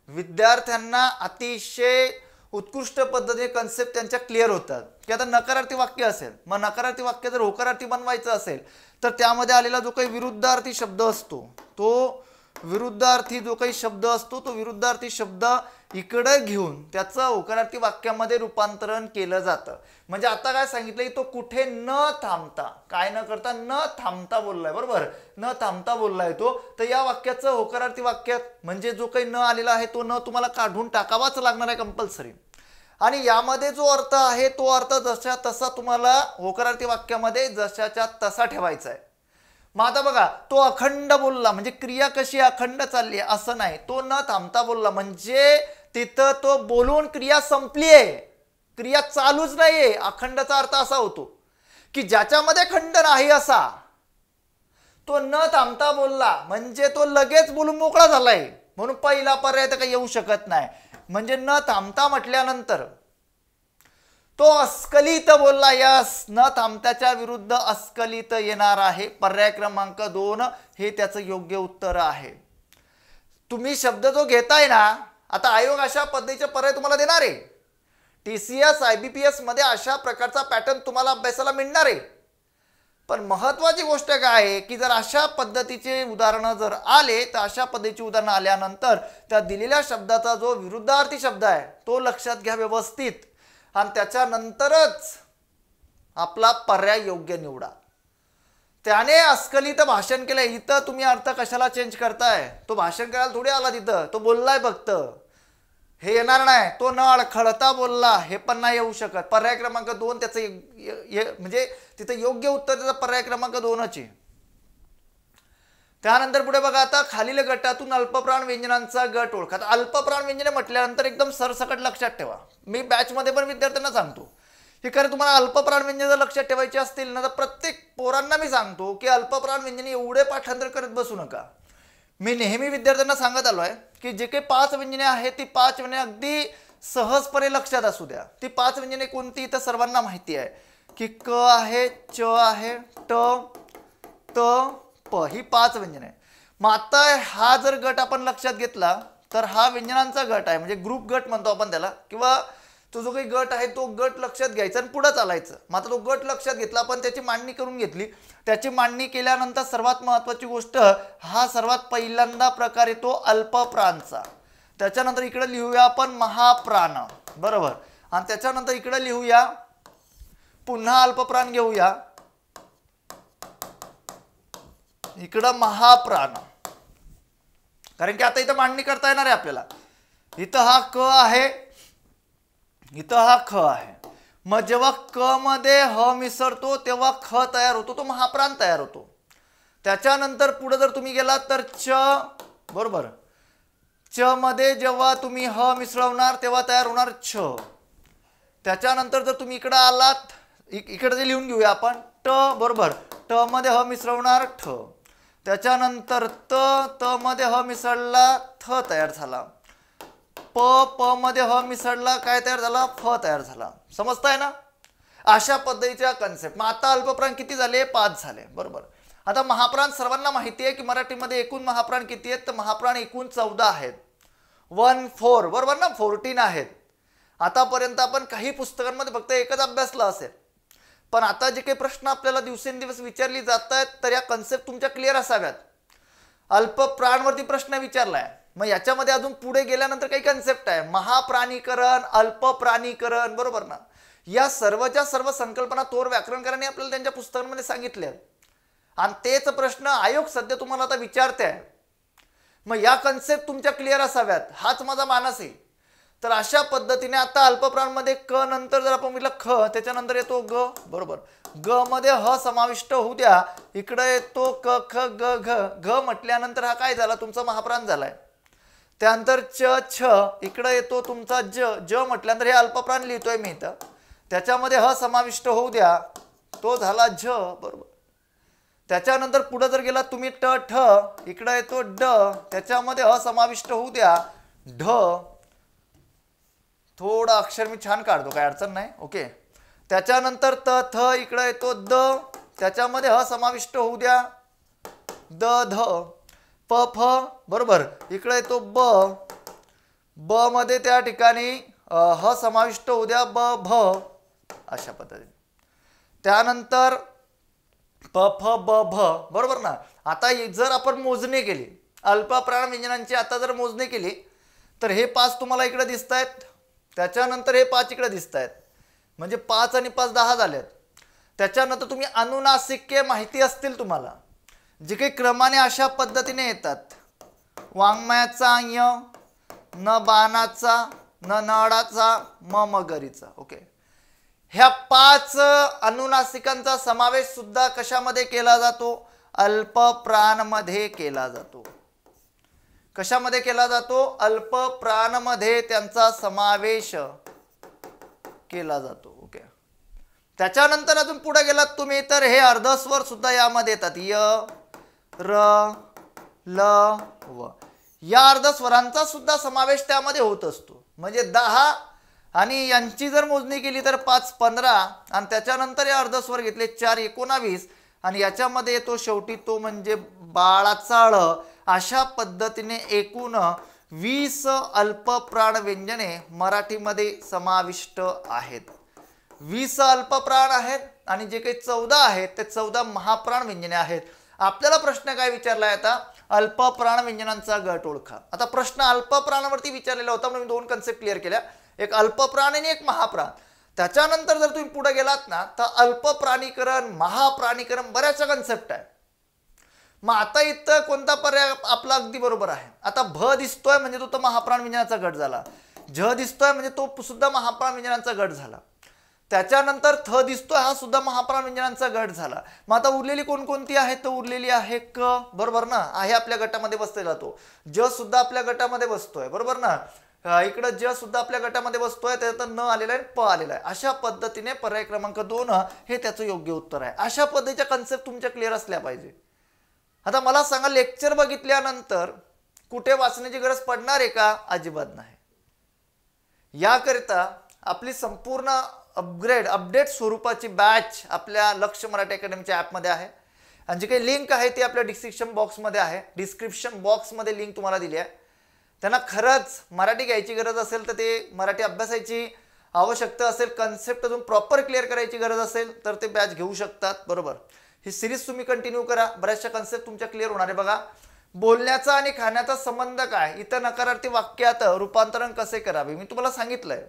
विद्यार्थ्यांना अतिशय उत्कृष्ट पद्धतीने कन्सेप्ट त्यांच्या क्लिअर होतात. की आता नकारार्थी वाक्य असेल, मग नकारार्थी वाक्य जर होकारार्थी बनवायचं असेल तर त्यामध्ये आलेला जो काही विरुद्धार्थी शब्द असतो, तो विरुद्धार्थी जो काही शब्द असतो तो विरुद्धार्थी शब्द इकडे घेऊन त्याचं होकारार्थी वाक्यामध्ये रूपांतरण केलं जातं. म्हणजे आता काय सांगितलं की तो कुठे न थांबता, काय न करता, न थांबता बोललाय, बरोबर, न थांबता बोललाय तो. तर या वाक्याचं होकारार्थी वाक्यात म्हणजे जो काही न आलेला आहे तो न तुम्हाला काढून टाकावाच लागणार आहे कंपल्सरी. आणि यामध्ये जो अर्थ आहे तो अर्थ जशा तसा तुम्हाला होकारार्थी वाक्यामध्ये जशाच्या तसा ठेवायचा आहे. मग आता बघा, तो अखंड बोलला म्हणजे क्रिया कशी अखंड चालली आहे असं नाही, तो न थांबता बोलला म्हणजे तिथं तो बोलून क्रिया संपली आहे, क्रिया चालूच नाहीये. अखंडचा अर्थ असा होतो की ज्याच्यामध्ये खंड नाही असा तो न थांबता बोलला, म्हणजे तो लगेच बोलून मोकळा झालाय. म्हणून पहिला पर्याय तर काही येऊ शकत नाही. म्हणजे न थांबता म्हटल्यानंतर तो अस्खलित बोलला. यस, न थांबताच्या विरुद्ध अस्खलित येणार आहे. पर्याय क्रमांक 2 हे त्याचं योग्य उत्तर आहे. तुम्ही शब्द जो घेताय ना, आता आयोग अशा पद्धतीचे पर्याय तुम्हाला देणार आहे. TCS IBPS मध्ये अशा प्रकारचा पॅटर्न तुम्हाला अभ्यासाला मिळणार आहे. पण महत्वाची गोष्ट काय आहे की जर अशा पद्धतीचे उदाहरणं जर आले तर अशा पद्धतीची उदाहरणं आल्यानंतर त्या दिलेल्या शब्दाचा जो विरुद्धार्थी शब्द आहे तो लक्षात घ्या व्यवस्थित, आणि त्याच्यानंतरच आपला पर्याय योग्य निवडा. त्याने अस्खलित भाषण केलंय, इथं तुम्ही अर्थ कशाला चेंज करताय? तो भाषण करायला थोडी आला, तिथं तो बोललाय फक्त, हे येणार नाही. तो न अडखळता बोलला, हे पण नाही येऊ शकत. पर्याय क्रमांक 2 त्याचं म्हणजे तिथं योग्य उत्तर त्याचा पर्याय क्रमांक 2च आहे. त्यानंतर पुढे बघा, आता खालील गटातून अल्पप्राण व्यंजनांचा गट ओळखा. अल्पप्राण व्यंजने म्हटल्यानंतर एकदम सरसकट लक्षात ठेवा. मी बॅचमध्ये पण विद्यार्थ्यांना सांगतो की खरं तुम्हाला अल्पप्राण व्यंजन जर लक्षात ठेवायची असतील ना, तर प्रत्येक पोरांना मी सांगतो की अल्पप्राण व्यंजने एवढे पाठांतर करत बसू नका. मी नेहमी विद्यार्थ्यांना सांगत आलो आहे की जे काही 5 व्यंजने आहेत ती 5 व्यंजने अगदी सहजपणे लक्षात असू द्या. ती 5 व्यंजने कोणती तर सर्वांना माहिती आहे की क आहे, च आहे, ट, त, प, ही 5 व्यंजने. मग आता हा जर गट आपण लक्षात घेतला तर हा व्यंजनांचा गट आहे, म्हणजे ग्रुप गट म्हणतो आपण त्याला, किंवा तो जो काही गट आहे तो गट लक्षात घ्यायचा आणि पुढे चालायचं. मग आता तो गट लक्षात घेतला, आपण त्याची मांडणी करून घेतली. त्याची मांडणी केल्यानंतर सर्वात महत्त्वाची गोष्ट, हा सर्वात पहिल्यांदा प्रकार येतो अल्पप्राणचा. त्याच्यानंतर इकडे लिहूया आपण महाप्राण, बरोबर. आणि त्याच्यानंतर इकडे लिहूया, पुन्हा अल्पप्राण घेऊया, इकडं महाप्राण. कारण की आता इथं मांडणी करता येणार आहे आपल्याला. इथं हा क आहे, इथं हा ख आहे. मग जेव्हा क मध्ये ह मिसळतो तेव्हा ख तयार होतो, तो महाप्राण तयार होतो. त्याच्यानंतर पुढे जर तुम्ही गेलात तर च, बरोबर, च मध्ये जेव्हा तुम्ही ह मिसळवणार तेव्हा तयार होणार छ. त्याच्यानंतर जर तुम्ही इकडे आलात, इकडे जे लिहून घेऊया आपण, ट, बरोबर, ट मध्ये ह मिसळवणार ठ. त्याच्यानंतर त, त मध्ये ह मिसळला थ तयार झाला. प, प मध्ये ह मिसळला काय तयार झाला? फ तयार झाला. समजताय ना? अशा पद्धतीच्या कन्सेप्ट. मग आता अल्पप्राण किती झाले? 5 झाले, बरोबर. आता महाप्राण सर्वांना माहिती आहे की मराठीमध्ये एकूण महाप्राण किती आहेत? तर महाप्राण एकूण 14 आहेत. 14, बरोबर ना, 14 आहेत. आतापर्यंत आपण काही पुस्तकांमध्ये फक्त एकच अभ्यासला असेल, पण आता जे काही प्रश्न आपल्याला दिवसेंदिवस विचारली जात आहेत तर या कन्सेप्ट तुमच्या क्लिअर असाव्यात. अल्पप्राणवरती प्रश्न विचारलाय, मग याच्यामध्ये अजून पुढे गेल्यानंतर काही कन्सेप्ट आहे, महाप्राणीकरण, अल्पप्राणीकरण, बरोबर ना. या सर्वच्या सर्व संकल्पना थोर व्याकरणकारांनी आपल्याला त्यांच्या पुस्तकांमध्ये सांगितल्या, आणि तेच प्रश्न आयोग सध्या तुम्हाला आता विचारते आहे. मग या कन्सेप्ट तुमच्या क्लिअर असाव्यात, हाच माझा मानस आहे. तर अशा पद्धतीने आता अल्पप्राणमध्ये क नंतर जर आपण म्हटलं ख, त्याच्यानंतर येतो ग, बरोबर. ग मध्ये ह समाविष्ट होऊ द्या, इकडे येतो क, ख, ग, घ. घ म्हटल्यानंतर हा काय झाला? तुमचा महाप्राण झालाय. त्यानंतर च, छ, इकडे येतो तुमचा ज. ज म्हटल्यानंतर हे अल्पप्राण लिहितोय मी इथं, त्याच्यामध्ये ह समाविष्ट होऊ द्या, तो झाला झ, बरोबर. त्याच्यानंतर पुढे जर गेला तुम्ही ट, ठ, इकडे येतो ड, त्याच्यामध्ये ह समाविष्ट होऊ द्या, ढ. थोडा अक्षर मी छान काढतो, काय अडचण नाही, ओके. त्याच्यानंतर त, थ, इकडे येतो द, त्याच्यामध्ये ह समाविष्ट होऊ द्या, द, ध. प, फ, बरोबर, इकडे येतो ब, ब मध्ये त्या ठिकाणी ह समाविष्ट होऊ द्या, ब, भ, अशा पद्धतीने. त्यानंतर प, फ, ब, भ, बरोबर ना. आता जर आपण मोजणी केली अल्पप्राण व्यंजनांची, आता जर मोजणी केली तर हे 5 तुम्हाला इकडे दिसत आहेत, त्याच्यानंतर हे 5 इकडे दिसत आहेत, म्हणजे 5 आणि 5 10 झालेत. त्याच्यानंतर तुम्ही अनुनासिके माहिती असतील तुम्हाला, जे काही क्रमाने अशा पद्धतीने येतात, वाङ्मयाचा य, न बाणाचा, न नडाचा, म मगरीचा, ओके. ह्या 5 अनुनासिकांचा समावेश सुद्धा कशामध्ये केला जातो? अल्पप्राणमध्ये केला जातो. कशामध्ये केला जातो? अल्प प्राणमध्ये त्यांचा समावेश केला जातो. ओके. त्याच्यानंतर अजून पुढे गेलात तुम्ही तर हे अर्धस्वर सुद्धा यामध्ये येतात. य, र, ल, व. या अर्धस्वरांचा सुद्धा समावेश त्यामध्ये होत असतो. म्हणजे 10 आणि यांची जर मोजणी केली तर 5 15 आणि त्याच्यानंतर या अर्धस्वर घेतले 4 19 आणि याच्यामध्ये येतो शेवटी तो म्हणजे बाळाचा ळ. अशा पद्धतीने एकूण 20 अल्पप्राण व्यंजने मराठीमध्ये समाविष्ट आहेत. 20 अल्पप्राण आहेत आणि जे काही 14 आहेत ते 14 महाप्राण व्यंजने आहेत. आपल्याला प्रश्न काय विचारलाय आता? अल्पप्राण व्यंजनांचा गट ओळखा. आता प्रश्न अल्पप्राणावरती विचारलेला होता म्हणून 2 कन्सेप्ट क्लिअर केल्या, एक अल्पप्राण आणि एक महाप्राण. त्याच्यानंतर जर तुम्ही पुढे गेलात ना तर अल्पप्राणीकरण, महाप्राणीकरण बऱ्याचशा कन्सेप्ट आहे. मग आता इथं कोणता पर्याय आपला अगदी बरोबर आहे? आता भ दिसतोय म्हणजे तो महाप्राण व्यंजनाचा गट झाला. झ दिसतोय म्हणजे तो सुद्धा महाप्राण व्यंजनाचा गट झाला. त्याच्यानंतर थ दिसतोय हा सुद्धा महाप्राण व्यंजनांचा गट झाला. मग आता उरलेली कोणकोणती आहे? तर उरलेली आहे क, बरोबर ना, आहे आपल्या गटामध्ये बसलेला तो. ज सुद्धा आपल्या गटामध्ये बसतोय, बरोबर ना. इकडे ज सुद्धा आपल्या गटामध्ये बसतोय, त्यात न आलेला आहे, प आलेला आहे. अशा पद्धतीने पर्याय क्रमांक 2 हे त्याचं योग्य उत्तर आहे. अशा पद्धतीच्या कन्सेप्ट तुमच्या क्लिअर असल्या पाहिजे. आता मला सांगा, लेक्चर बघितल्यानंतर कुठे वाचण्याची गरज पडणार आहे का? अजिबात नाही. याकरिता आपली संपूर्ण अपडेट स्वरूपाची बॅच आपल्या लक्ष मराठी अकॅडमीच्या ॲपमध्ये आहे आणि जी काही लिंक आहे ती आपल्या डिस्क्रिप्शन बॉक्समध्ये आहे. डिस्क्रिप्शन बॉक्समध्ये लिंक तुम्हाला दिली आहे. त्यांना खरंच मराठी घ्यायची गरज असेल तर ते मराठी अभ्यासाची आवश्यकता असेल, कन्सेप्ट अजून प्रॉपर क्लिअर करायची गरज असेल तर ते बॅच घेऊ शकतात, बरोबर. ही सिरीज तुम्ही कंटिन्यू करा, बऱ्याचशा कन्सेप्ट तुमच्या क्लिअर होणार आहे. बघा, बोलण्याचा आणि खाण्याचा संबंध काय, इथं नकारार्थी वाक्यात रूपांतरण कसे करावे मी तुम्हाला सांगितलंय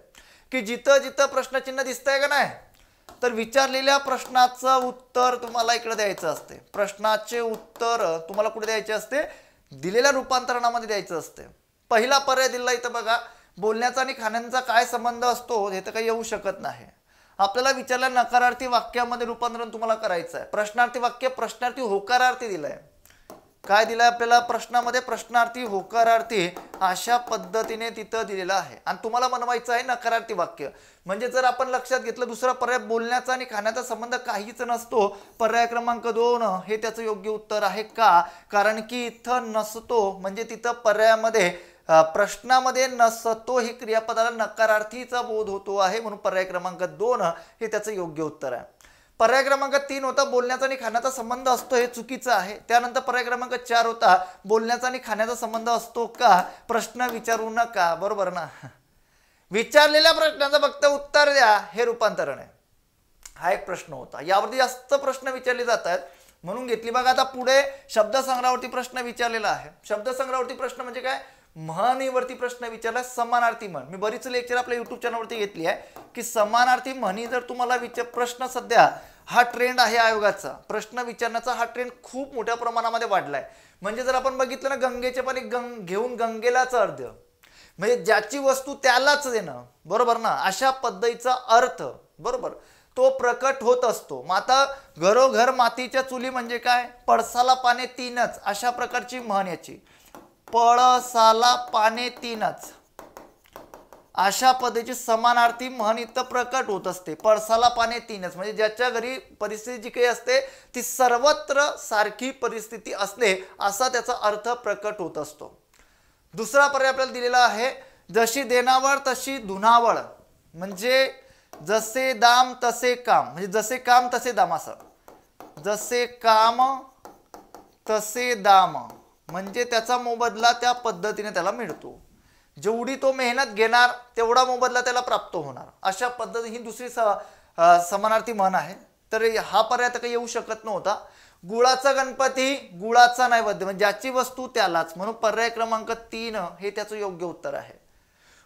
की जिथं जिथं प्रश्नचिन्ह दिसतंय का नाही तर विचारलेल्या प्रश्नाचं उत्तर तुम्हाला इकडे द्यायचं असते. प्रश्नाचे उत्तर तुम्हाला कुठे द्यायचे असते? दिलेल्या रूपांतरणामध्ये द्यायचं असते. पहिला पर्याय दिला इथं बघा, बोलण्याचा आणि खाण्याचा काय संबंध असतो हे तर काही येऊ शकत नाही. आपल्याला विचारल्या नकारार्थी वाक्यामध्ये रूपांतरण तुम्हाला करायचं आहे. प्रश्नार्थी वाक्य प्रश्नार्थी होकारार्थी दिलंय. काय दिलंय आपल्याला प्रश्नामध्ये? प्रश्नार्थी होकारार्थी अशा पद्धतीने तिथं दिलेलं आहे आणि तुम्हाला बनवायचं आहे नकारार्थी वाक्य. म्हणजे जर आपण लक्षात घेतलं दुसरा पर्याय बोलण्याचा आणि खाण्याचा संबंध काहीच नसतो, पर्याय क्रमांक 2 हे त्याचं योग्य उत्तर आहे. का? कारण की इथं नसतो म्हणजे तिथं पर्यायामध्ये प्रश्नामध्ये नसतो ही क्रियापदाला नकारार्थीचा बोध होतो आहे म्हणून पर्याय क्रमांक 2 हे त्याचं योग्य उत्तर आहे. पर्याय क्रमांक 3 होता बोलण्याचा आणि खाण्याचा संबंध असतो, हे चुकीचं आहे. त्यानंतर पर्याय क्रमांक 4 होता बोलण्याचा आणि खाण्याचा संबंध असतो का? प्रश्न विचारू नका, बरोबर ना. विचारलेल्या प्रश्नाचं फक्त उत्तर द्या हे रूपांतरण आहे. हा एक प्रश्न होता. यावरती जास्त प्रश्न विचारले जातात म्हणून घेतली. बघा आता पुढे शब्दसंग्रहावरती प्रश्न विचारलेला आहे. शब्दसंग्रहावरती प्रश्न म्हणजे काय? म्हणीवरती प्रश्न विचारला. समानार्थी म्हण मी बरीच लेक्चर आपल्या युट्यूब चॅनलवरती घेतली आहे की समानार्थी म्हणी जर तुम्हाला प्रश्न, सध्या हा ट्रेंड आहे आयोगाचा, प्रश्न विचारण्याचा हा ट्रेंड खूप मोठ्या प्रमाणामध्ये वाढलाय. म्हणजे जर आपण बघितलं ना, गंगेचे पाणी घेऊन गंगेलाच अर्ध, म्हणजे ज्याची वस्तू त्यालाच देणं, बरोबर ना, अशा पद्धतीचा अर्थ, बरोबर, तो प्रकट होत असतो. मग आता घरोघर मातीच्या चुली म्हणजे काय? पळसाला पाने तीनच, अशा प्रकारची म्हण याची. पळसाला पाने तीनच अशा पद्धतीची समानार्थी म्हण इथं प्रकट होत असते. पळसाला पाने तीनच म्हणजे ज्याच्या घरी परिस्थिती जी काही असते ती सर्वत्र सारखी परिस्थिती असते असा त्याचा अर्थ प्रकट होत असतो. दुसरा पर्याय आपल्याला दिलेला आहे, जशी देणावळ तशी धुनावळ, म्हणजे जसे दाम तसे काम, म्हणजे जसे काम तसे दाम, असं. जसे काम तसे दाम म्हणजे त्याचा मोबदला त्या पद्धतीने त्याला मिळतो. जेवढी तो मेहनत घेणार तेवढा मोबदला त्याला प्राप्त होणार, अशा पद्धती ही दुसरी समानार्थी म्हण आहे. तर हा पर्याय तर काही येऊ शकत नव्हता. गुळाचा गणपती गुळाचा नैवेद्य म्हणजे ज्याची वस्तू त्यालाच, म्हणून पर्याय क्रमांक 3 हे त्याचं योग्य उत्तर आहे.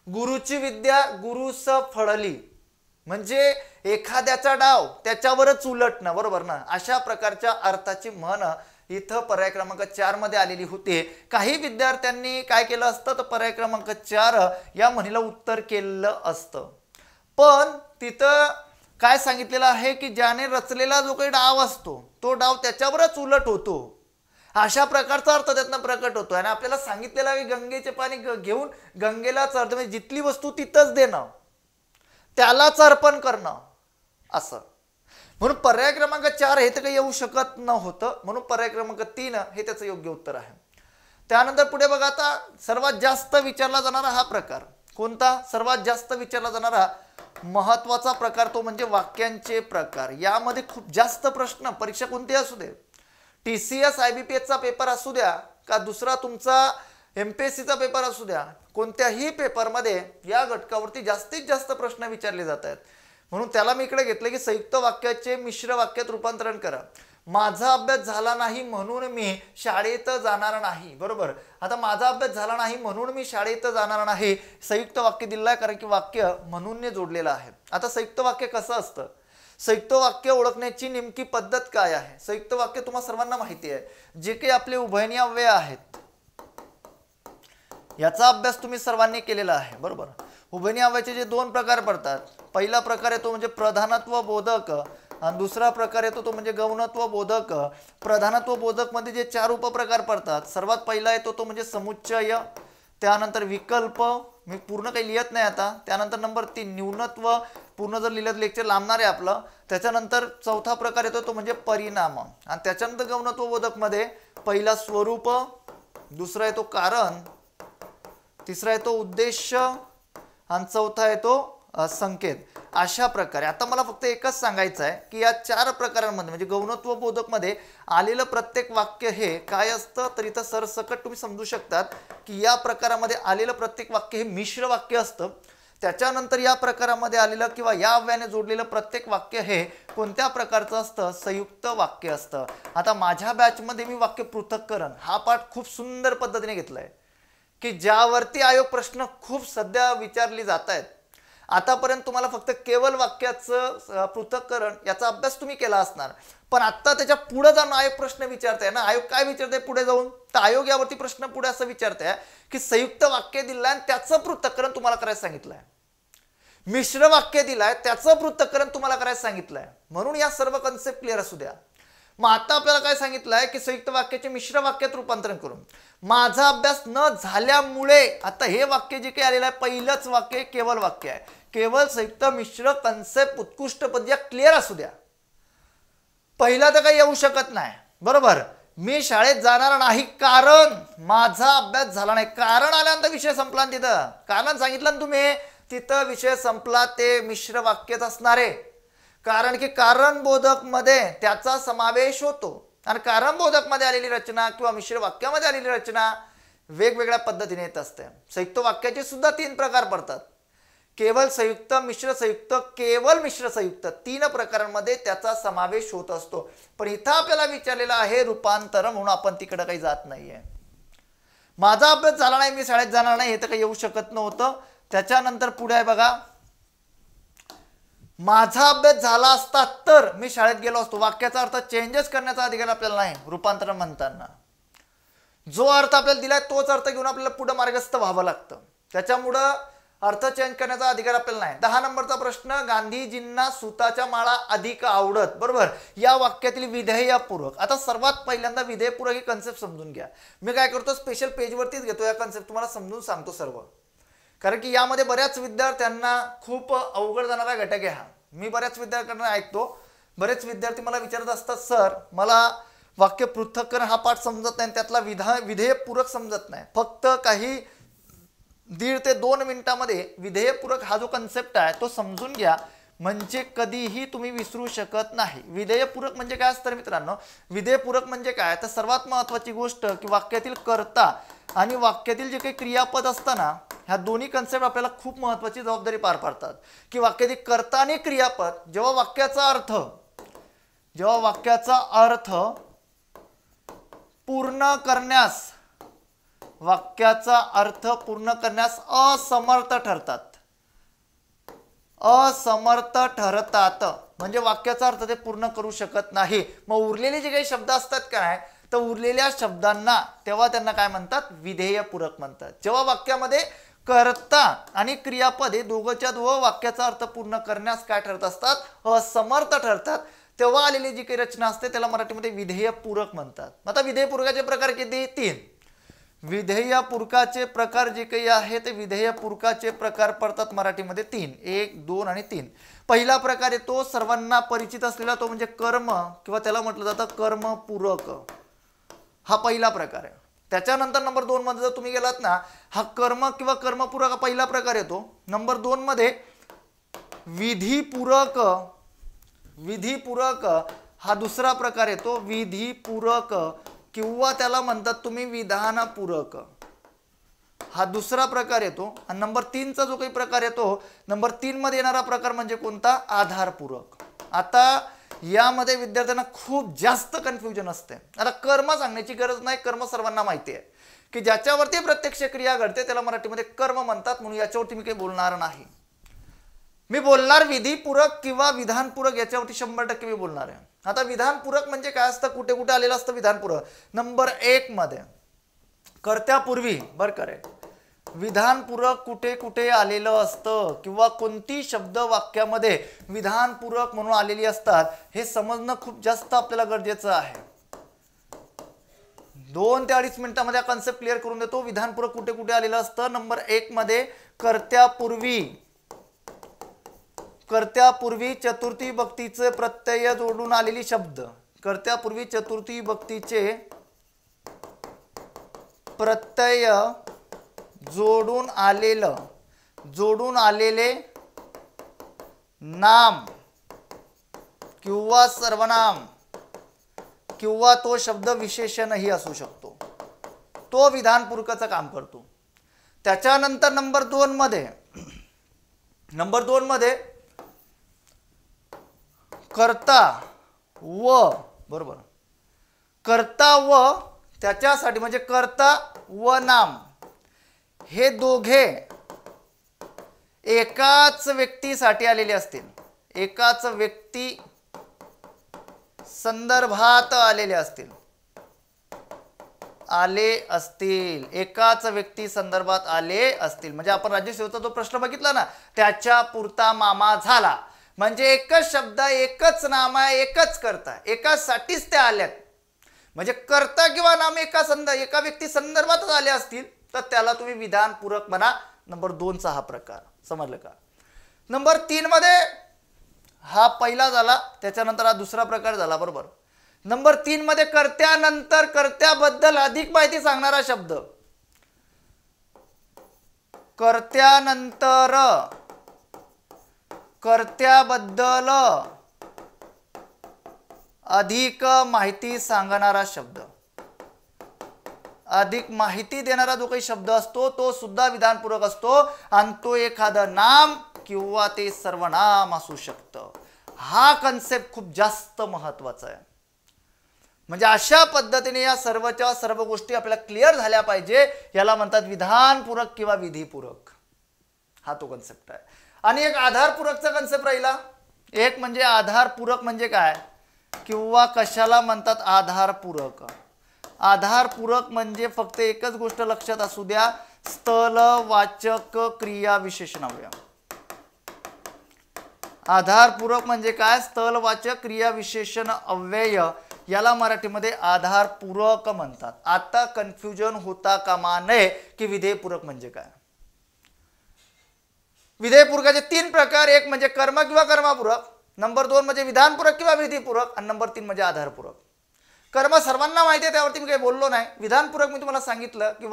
गुरुची विद्या गुरुस फळली म्हणजे एखाद्याचा डाव त्याच्यावरच उलटणं, बरोबर ना, अशा प्रकारच्या अर्थाची म्हण इथं पर्याय क्रमांक 4 मध्ये आलेली होती. काही विद्यार्थ्यांनी काय केलं असतं तर पर्याय क्रमांक 4 या म्हणीला उत्तर केलं असतं. पण तिथं काय सांगितलेलं आहे की ज्याने रचलेला जो काही डाव असतो तो डाव त्याच्यावरच उलट होतो अशा प्रकारचा अर्थ त्यातनं प्रकट होतो. आणि आपल्याला सांगितलेलं आहे गंगेचे पाणी घेऊन गंगेलाच अर्थ म्हणजे जिथली वस्तू तिथंच देणं, त्यालाच अर्पण करणं असं. म्हणून पर्याय क्रमांक 4 हे तर काही येऊ शकत नव्हतं, म्हणून पर्याय क्रमांक 3 हे त्याचं योग्य उत्तर आहे. त्यानंतर पुढे बघा, आता सर्वात जास्त विचारला जाणारा हा प्रकार कोणता? सर्वात जास्त विचारला जाणारा महत्वाचा प्रकार तो म्हणजे वाक्यांचे प्रकार. यामध्ये खूप जास्त प्रश्न परीक्षा कोणती असू दे, TCS IBPSचा पेपर असू द्या का दुसरा तुमचा MPSCचा पेपर असू द्या, कोणत्याही पेपरमध्ये या घटकावरती जास्तीत जास्त प्रश्न विचारले जात आहेत. म्हणून त्याला मी इकडे घेतलं की संयुक्त वाक्याचे मिश्र वाक्यात रूपांतरण करा. माझा अभ्यास झाला नाही म्हणून मी शाळेत जाणार नाही. बरोबर, आता माझा अभ्यास झाला नाही म्हणून मी शाळेत जाणार नाही संयुक्त वाक्य दिलं आहे, कारण की वाक्य म्हणून जोडलेलं आहे. आता संयुक्त वाक्य कसं असतं, संयुक्त वाक्य ओळखण्याची नेमकी पद्धत काय आहे? संयुक्त वाक्य तुम्हाला सर्वांना माहिती आहे, जे काही आपले उभयनिय अव्यय आहेत याचा अभ्यास तुम्ही सर्वांनी केलेला आहे. बरोबर, उभयनिय अव्ययाचे जे 2 प्रकार पडतात, पहिला प्रकार येतो म्हणजे प्रधानत्व बोधक आणि दुसरा प्रकार येतो तो म्हणजे गौणत्व बोधक. प्रधानत्व बोधक मध्ये जे 4 उपप्रकार पडतात, सर्वात पहिला येतो तो म्हणजे समुच्चय, त्यानंतर विकल्प, मी पूर्ण काही लिहित नाही आता, त्यानंतर नंबर 3 न्यूनत्व, पूर्ण जर लिहिलं लेक्चर लांबणार आहे आपलं, त्याच्यानंतर चौथा प्रकार येतो तो म्हणजे परिणाम, आणि त्याच्यानंतर गौणत्व बोधक मध्ये पहिला स्वरूप, दुसरा येतो कारण, तिसरा येतो उद्देश आणि चौथा येतो संकेत. अशा प्रकारे आता मला फक्त एकच सांगायचं आहे की या 4 प्रकारांमध्ये म्हणजे गौणत्व बोधक मध्ये आलेलं प्रत्येक वाक्य हे काय असतं, तर इथं सरसकट तुम्ही समजू शकतात की या प्रकारामध्ये आलेलं प्रत्येक वाक्य हे मिश्र वाक्य असतं. त्याच्यानंतर या प्रकारामध्ये आलेलं किंवा या अव्ययाने जोडलेलं प्रत्येक वाक्य हे कोणत्या प्रकारचं असतं, संयुक्त वाक्य असतं. आता माझ्या बॅचमध्ये मी वाक्य पृथक्करण हा पाठ खूप सुंदर पद्धतीने घेतलाय की ज्यावरती आयोग प्रश्न खूप सध्या विचारली जात आहेत. आतापर्यंत तुम्हाला फक्त केवळ वाक्याचं पृथक्करण याचा अभ्यास तुम्ही केला असणार, पण आता त्याच्या पुढे जाऊन आयोग प्रश्न विचारताय ना. आयोग काय विचारताय पुढे जाऊन, तर आयोग यावरती प्रश्न पुढे असं विचारताय की संयुक्त वाक्य दिलंय आणि त्याचं पृथक्करण तुम्हाला करायला सांगितलंय, मिश्र वाक्य दिलंय त्याचं पृथक्करण तुम्हाला करायला सांगितलंय. म्हणून या सर्व कन्सेप्ट क्लिअर असू द्या. मग आता आपल्याला काय सांगितलंय की संयुक्त वाक्याचे मिश्र वाक्यात रूपांतरण करून माझा अभ्यास न झाल्यामुळे, आता हे वाक्य जे काही आलेलं आहे पहिलंच वाक्य केवळ वाक्य आहे, केवळ संयुक्त मिश्र कन्सेप्ट उत्कृष्ट पद्धती क्लिअर असू द्या. पहिला तर काही येऊ शकत नाही. बरोबर, मी शाळेत जाणार नाही कारण माझा अभ्यास झाला नाही. कारण आल्यानंतर विषय संपला, तिथं कारण सांगितलं ना तुम्ही, तिथं विषय संपला. ते मिश्र वाक्यच असणार आहे, कारण की कारण बोधक मध्ये त्याचा समावेश होतो आणि कारण बोधक मध्ये आलेली रचना किंवा मिश्र वाक्यामध्ये आलेली रचना वेगवेगळ्या पद्धतीने येत असते. संयुक्त वाक्याचे सुद्धा 3 प्रकार पडतात, केवळ संयुक्त, मिश्र संयुक्त, केवळ मिश्र संयुक्त. 3 प्रकारांमध्ये त्याचा समावेश होत असतो. पण इथं आपल्याला विचारलेलं आहे रूपांतर, म्हणून आपण तिकडे काही जात नाहीये. माझा अभ्यास झाला नाही मी शाळेत जाणार नाही हे तर काही येऊ शकत नव्हतं. त्याच्यानंतर पुढे आहे बघा, माझा अभ्यास झाला असता तर मी शाळेत गेलो असतो. वाक्याचा अर्थ चेंजेस करण्याचा अधिकार आपल्याला नाही रूपांतरण म्हणताना. जो अर्थ आपल्याला दिलाय तोच अर्थ घेऊन आपल्याला पुढे मार्गस्थ व्हावं लागतं, त्याच्यामुळं अर्थ चेंज करण्याचा अधिकार आपल्याला नाही. 10 नंबरचा प्रश्न, गांधीजींना सुताच्या माळा अधिक आवडत. बरोबर, या वाक्यातील विधेयपूर्वक. आता सर्वात पहिल्यांदा विधेयपूर्वक ही कन्सेप्ट समजून घ्या. मी काय करतो स्पेशल पेजवरतीच घेतो या कन्सेप्ट, तुम्हाला समजून सांगतो सर्व, कारण की यामध्ये बऱ्याच विद्यार्थ्यांना खूप अवघड जाणारा घटक आहे हा. मी बऱ्याच विद्यार्थ्यांना ऐकतो, बरेच विद्यार्थी मला विचारत असतात सर मला वाक्य पृथक्करण हा पाठ समजत नाही, त्यातला विधेयपूरक समजत नाही. फक्त काही 1.5 ते 2 मिनिटांमध्ये विधेयपूरक हा जो कन्सेप्ट आहे तो समजून घ्या, म्हणजे कधीही तुम्ही विसरू शकत नाही. विधेयपूरक म्हणजे काय असतं मित्रांनो, विधेयपूरक म्हणजे काय, तर सर्वात महत्त्वाची गोष्ट की वाक्यातील कर्ता आणि वाक्यातील जे काही क्रियापद असतं ना, ह्या दोन्ही कन्सेप्ट आपल्याला खूप महत्त्वाची जबाबदारी पार पाडतात. की वाक्यातील कर्ता आणि क्रियापद जेव्हा वाक्याचा अर्थ पूर्ण करण्यास असमर्थ ठरतात, म्हणजे वाक्याचा अर्थ ते पूर्ण करू शकत नाही. मग उरलेले जे काही शब्द असतात काय, तर उरलेल्या शब्दांना तेव्हा त्यांना काय म्हणतात, विधेयपूरक म्हणतात. जेव्हा वाक्यामध्ये कर्ता आणि क्रियापद हे दोघंच्या दोघं वाक्याचा अर्थ पूर्ण करण्यास काय ठरत असतात, असमर्थ ठरतात, तेव्हा आलेली जी काही रचना असते त्याला मराठीमध्ये विधेय पूरक म्हणतात. आता विधेय पूरकाचे प्रकार किती? 3. विधेय पूरकाचे प्रकार जे काही आहे ते विधेय पूरकाचे प्रकार पडतात मराठीमध्ये 3. 1, 2 आणि 3. पहिला प्रकार येतो सर्वांना परिचित असलेला, तो म्हणजे कर्म किंवा त्याला म्हटलं जातं कर्मपूरक. हा पहिला प्रकार आहे. त्याच्यानंतर नंबर 2 मध्ये जर तुम्ही गेलात ना, हा कर्म किंवा कर्मपूरक हा पहिला प्रकार येतो. नंबर 2 मध्ये विधीपूरक, विधीपूरक हा दुसरा प्रकार येतो. विधीपूरक किंवा त्याला म्हणतात तुम्ही विधानपूरक, हा दुसरा प्रकार येतो. आणि नंबर 3 चा जो काही प्रकार येतो, नंबर 3 मध्ये येणारा प्रकार म्हणजे कोणता? आधारपूरक. आता यामध्ये विद्यार्थ्यांना खूप जास्त कन्फ्युजन असते. आता कर्म सांगण्याची गरज नाही, कर्म सर्वांना माहिती आहे की ज्याच्यावरती प्रत्यक्ष क्रिया घडते त्याला मराठीमध्ये कर्म म्हणतात, म्हणून याच्यावरती मी काही बोलणार नाही. मी बोलणार विधीपूरक किंवा विधानपूरक, याच्यावरती 100% मी बोलणार आहे. आता विधानपूरक म्हणजे काय असतं, कुठे कुठे आलेलं असतं विधानपूरक? नंबर 1 मध्ये कर्त्यापूर्वी, बरं करेक्ट, विधानपूरक कुठे कुठे आलेलं असतं किंवा कोणती शब्द वाक्यामध्ये विधानपूरक म्हणून आलेली असतात हे समजणं खूप जास्त आपल्याला गरजेचं आहे. 2 ते 2.5 मिनिटांमध्ये हा कन्सेप्ट क्लिअर करून देतो. विधानपूरक कुठे कुठे आलेलं असतं? नंबर 1 मध्ये कर्त्यापूर्वी, कर्त्यापूर्वी चतुर्थी विभक्तीचे प्रत्यय जोडून आलेली शब्द, कर्त्यापूर्वी चतुर्थी विभक्तीचे प्रत्यय जोडून आलेले नाम किंवा सर्वनाम किंवा तो शब्द विशेषणही असू शकतो, तो विधानपूरकाचं काम करतो. त्याच्यानंतर नंबर 2 मध्ये कर्ता व, बरोबर, कर्ता व त्याच्यासाठी म्हणजे कर्ता व नाम हे दोघे एकाच व्यक्तीसाठी आलेले असतील, एकाच व्यक्ती संदर्भात आलेले असतील, एकाच व्यक्ती संदर्भात आले असतील. म्हणजे आपण राज्यसेवेचा जो प्रश्न बघितला ना, त्याच्या पुरता मामा झाला, म्हणजे एकच शब्द, एकच नाम आहे, एकच कर्ता, एकासाठीच ते आल्यात. म्हणजे कर्ता किंवा नाम एका व्यक्ती संदर्भातच आले असतील तर त्याला तुम्ही विधानपूरक म्हणा. नंबर 2 चा हा प्रकार, समजलं का? नंबर 3 मध्ये हा पहिला झाला, त्याच्यानंतर हा दुसरा प्रकार झाला, बरोबर. नंबर 3 मध्ये कर्त्यानंतर कर्त्याबद्दल अधिक माहिती सांगणारा शब्द, कर्त्यानंतर कर्त्याबद्दल अधिक माहिती सांगणारा शब्द, अधिक माहिती देणारा जो काही शब्द असतो तो सुद्धा विधानपूरक असतो आणि तो एखादं नाम किंवा ते सर्वनाम असू शकतं. हा कन्सेप्ट खूप जास्त महत्वाचा आहे. म्हणजे अशा पद्धतीने या सर्वच्या सर्व गोष्टी आपल्याला क्लिअर झाल्या पाहिजे. याला म्हणतात विधानपूरक किंवा विधीपूरक, हा तो कन्सेप्ट आहे. आणि एक आधारपूरकचा कन्सेप्ट राहिला. एक म्हणजे आधारपूरक म्हणजे काय किंवा कशाला म्हणतात आधारपूरक. आधारपूरक म्हणजे फक्त एकच गोष्ट लक्षात असू द्या, स्थलवाचक क्रिया विशेषण अव्यय. आधारपूरक म्हणजे काय? स्थलवाचक क्रिया विशेषण अव्यय, याला मराठीमध्ये आधारपूरक म्हणतात. आता कन्फ्युजन होता कामा नये की विधेयपूरक म्हणजे काय. विधेयपूरकाचे 3 प्रकार, एक म्हणजे कर्म किंवा कर्मपूरक, नंबर 2 म्हणजे विधानपूरक किंवा विधीपूरक आणि नंबर 3 म्हणजे आधारपूरक. कर्म सर्वांना माहिती आहे, त्यावरती मी काही बोललो नाही. विधानपूरक मी तुम्हाला सांगितलं की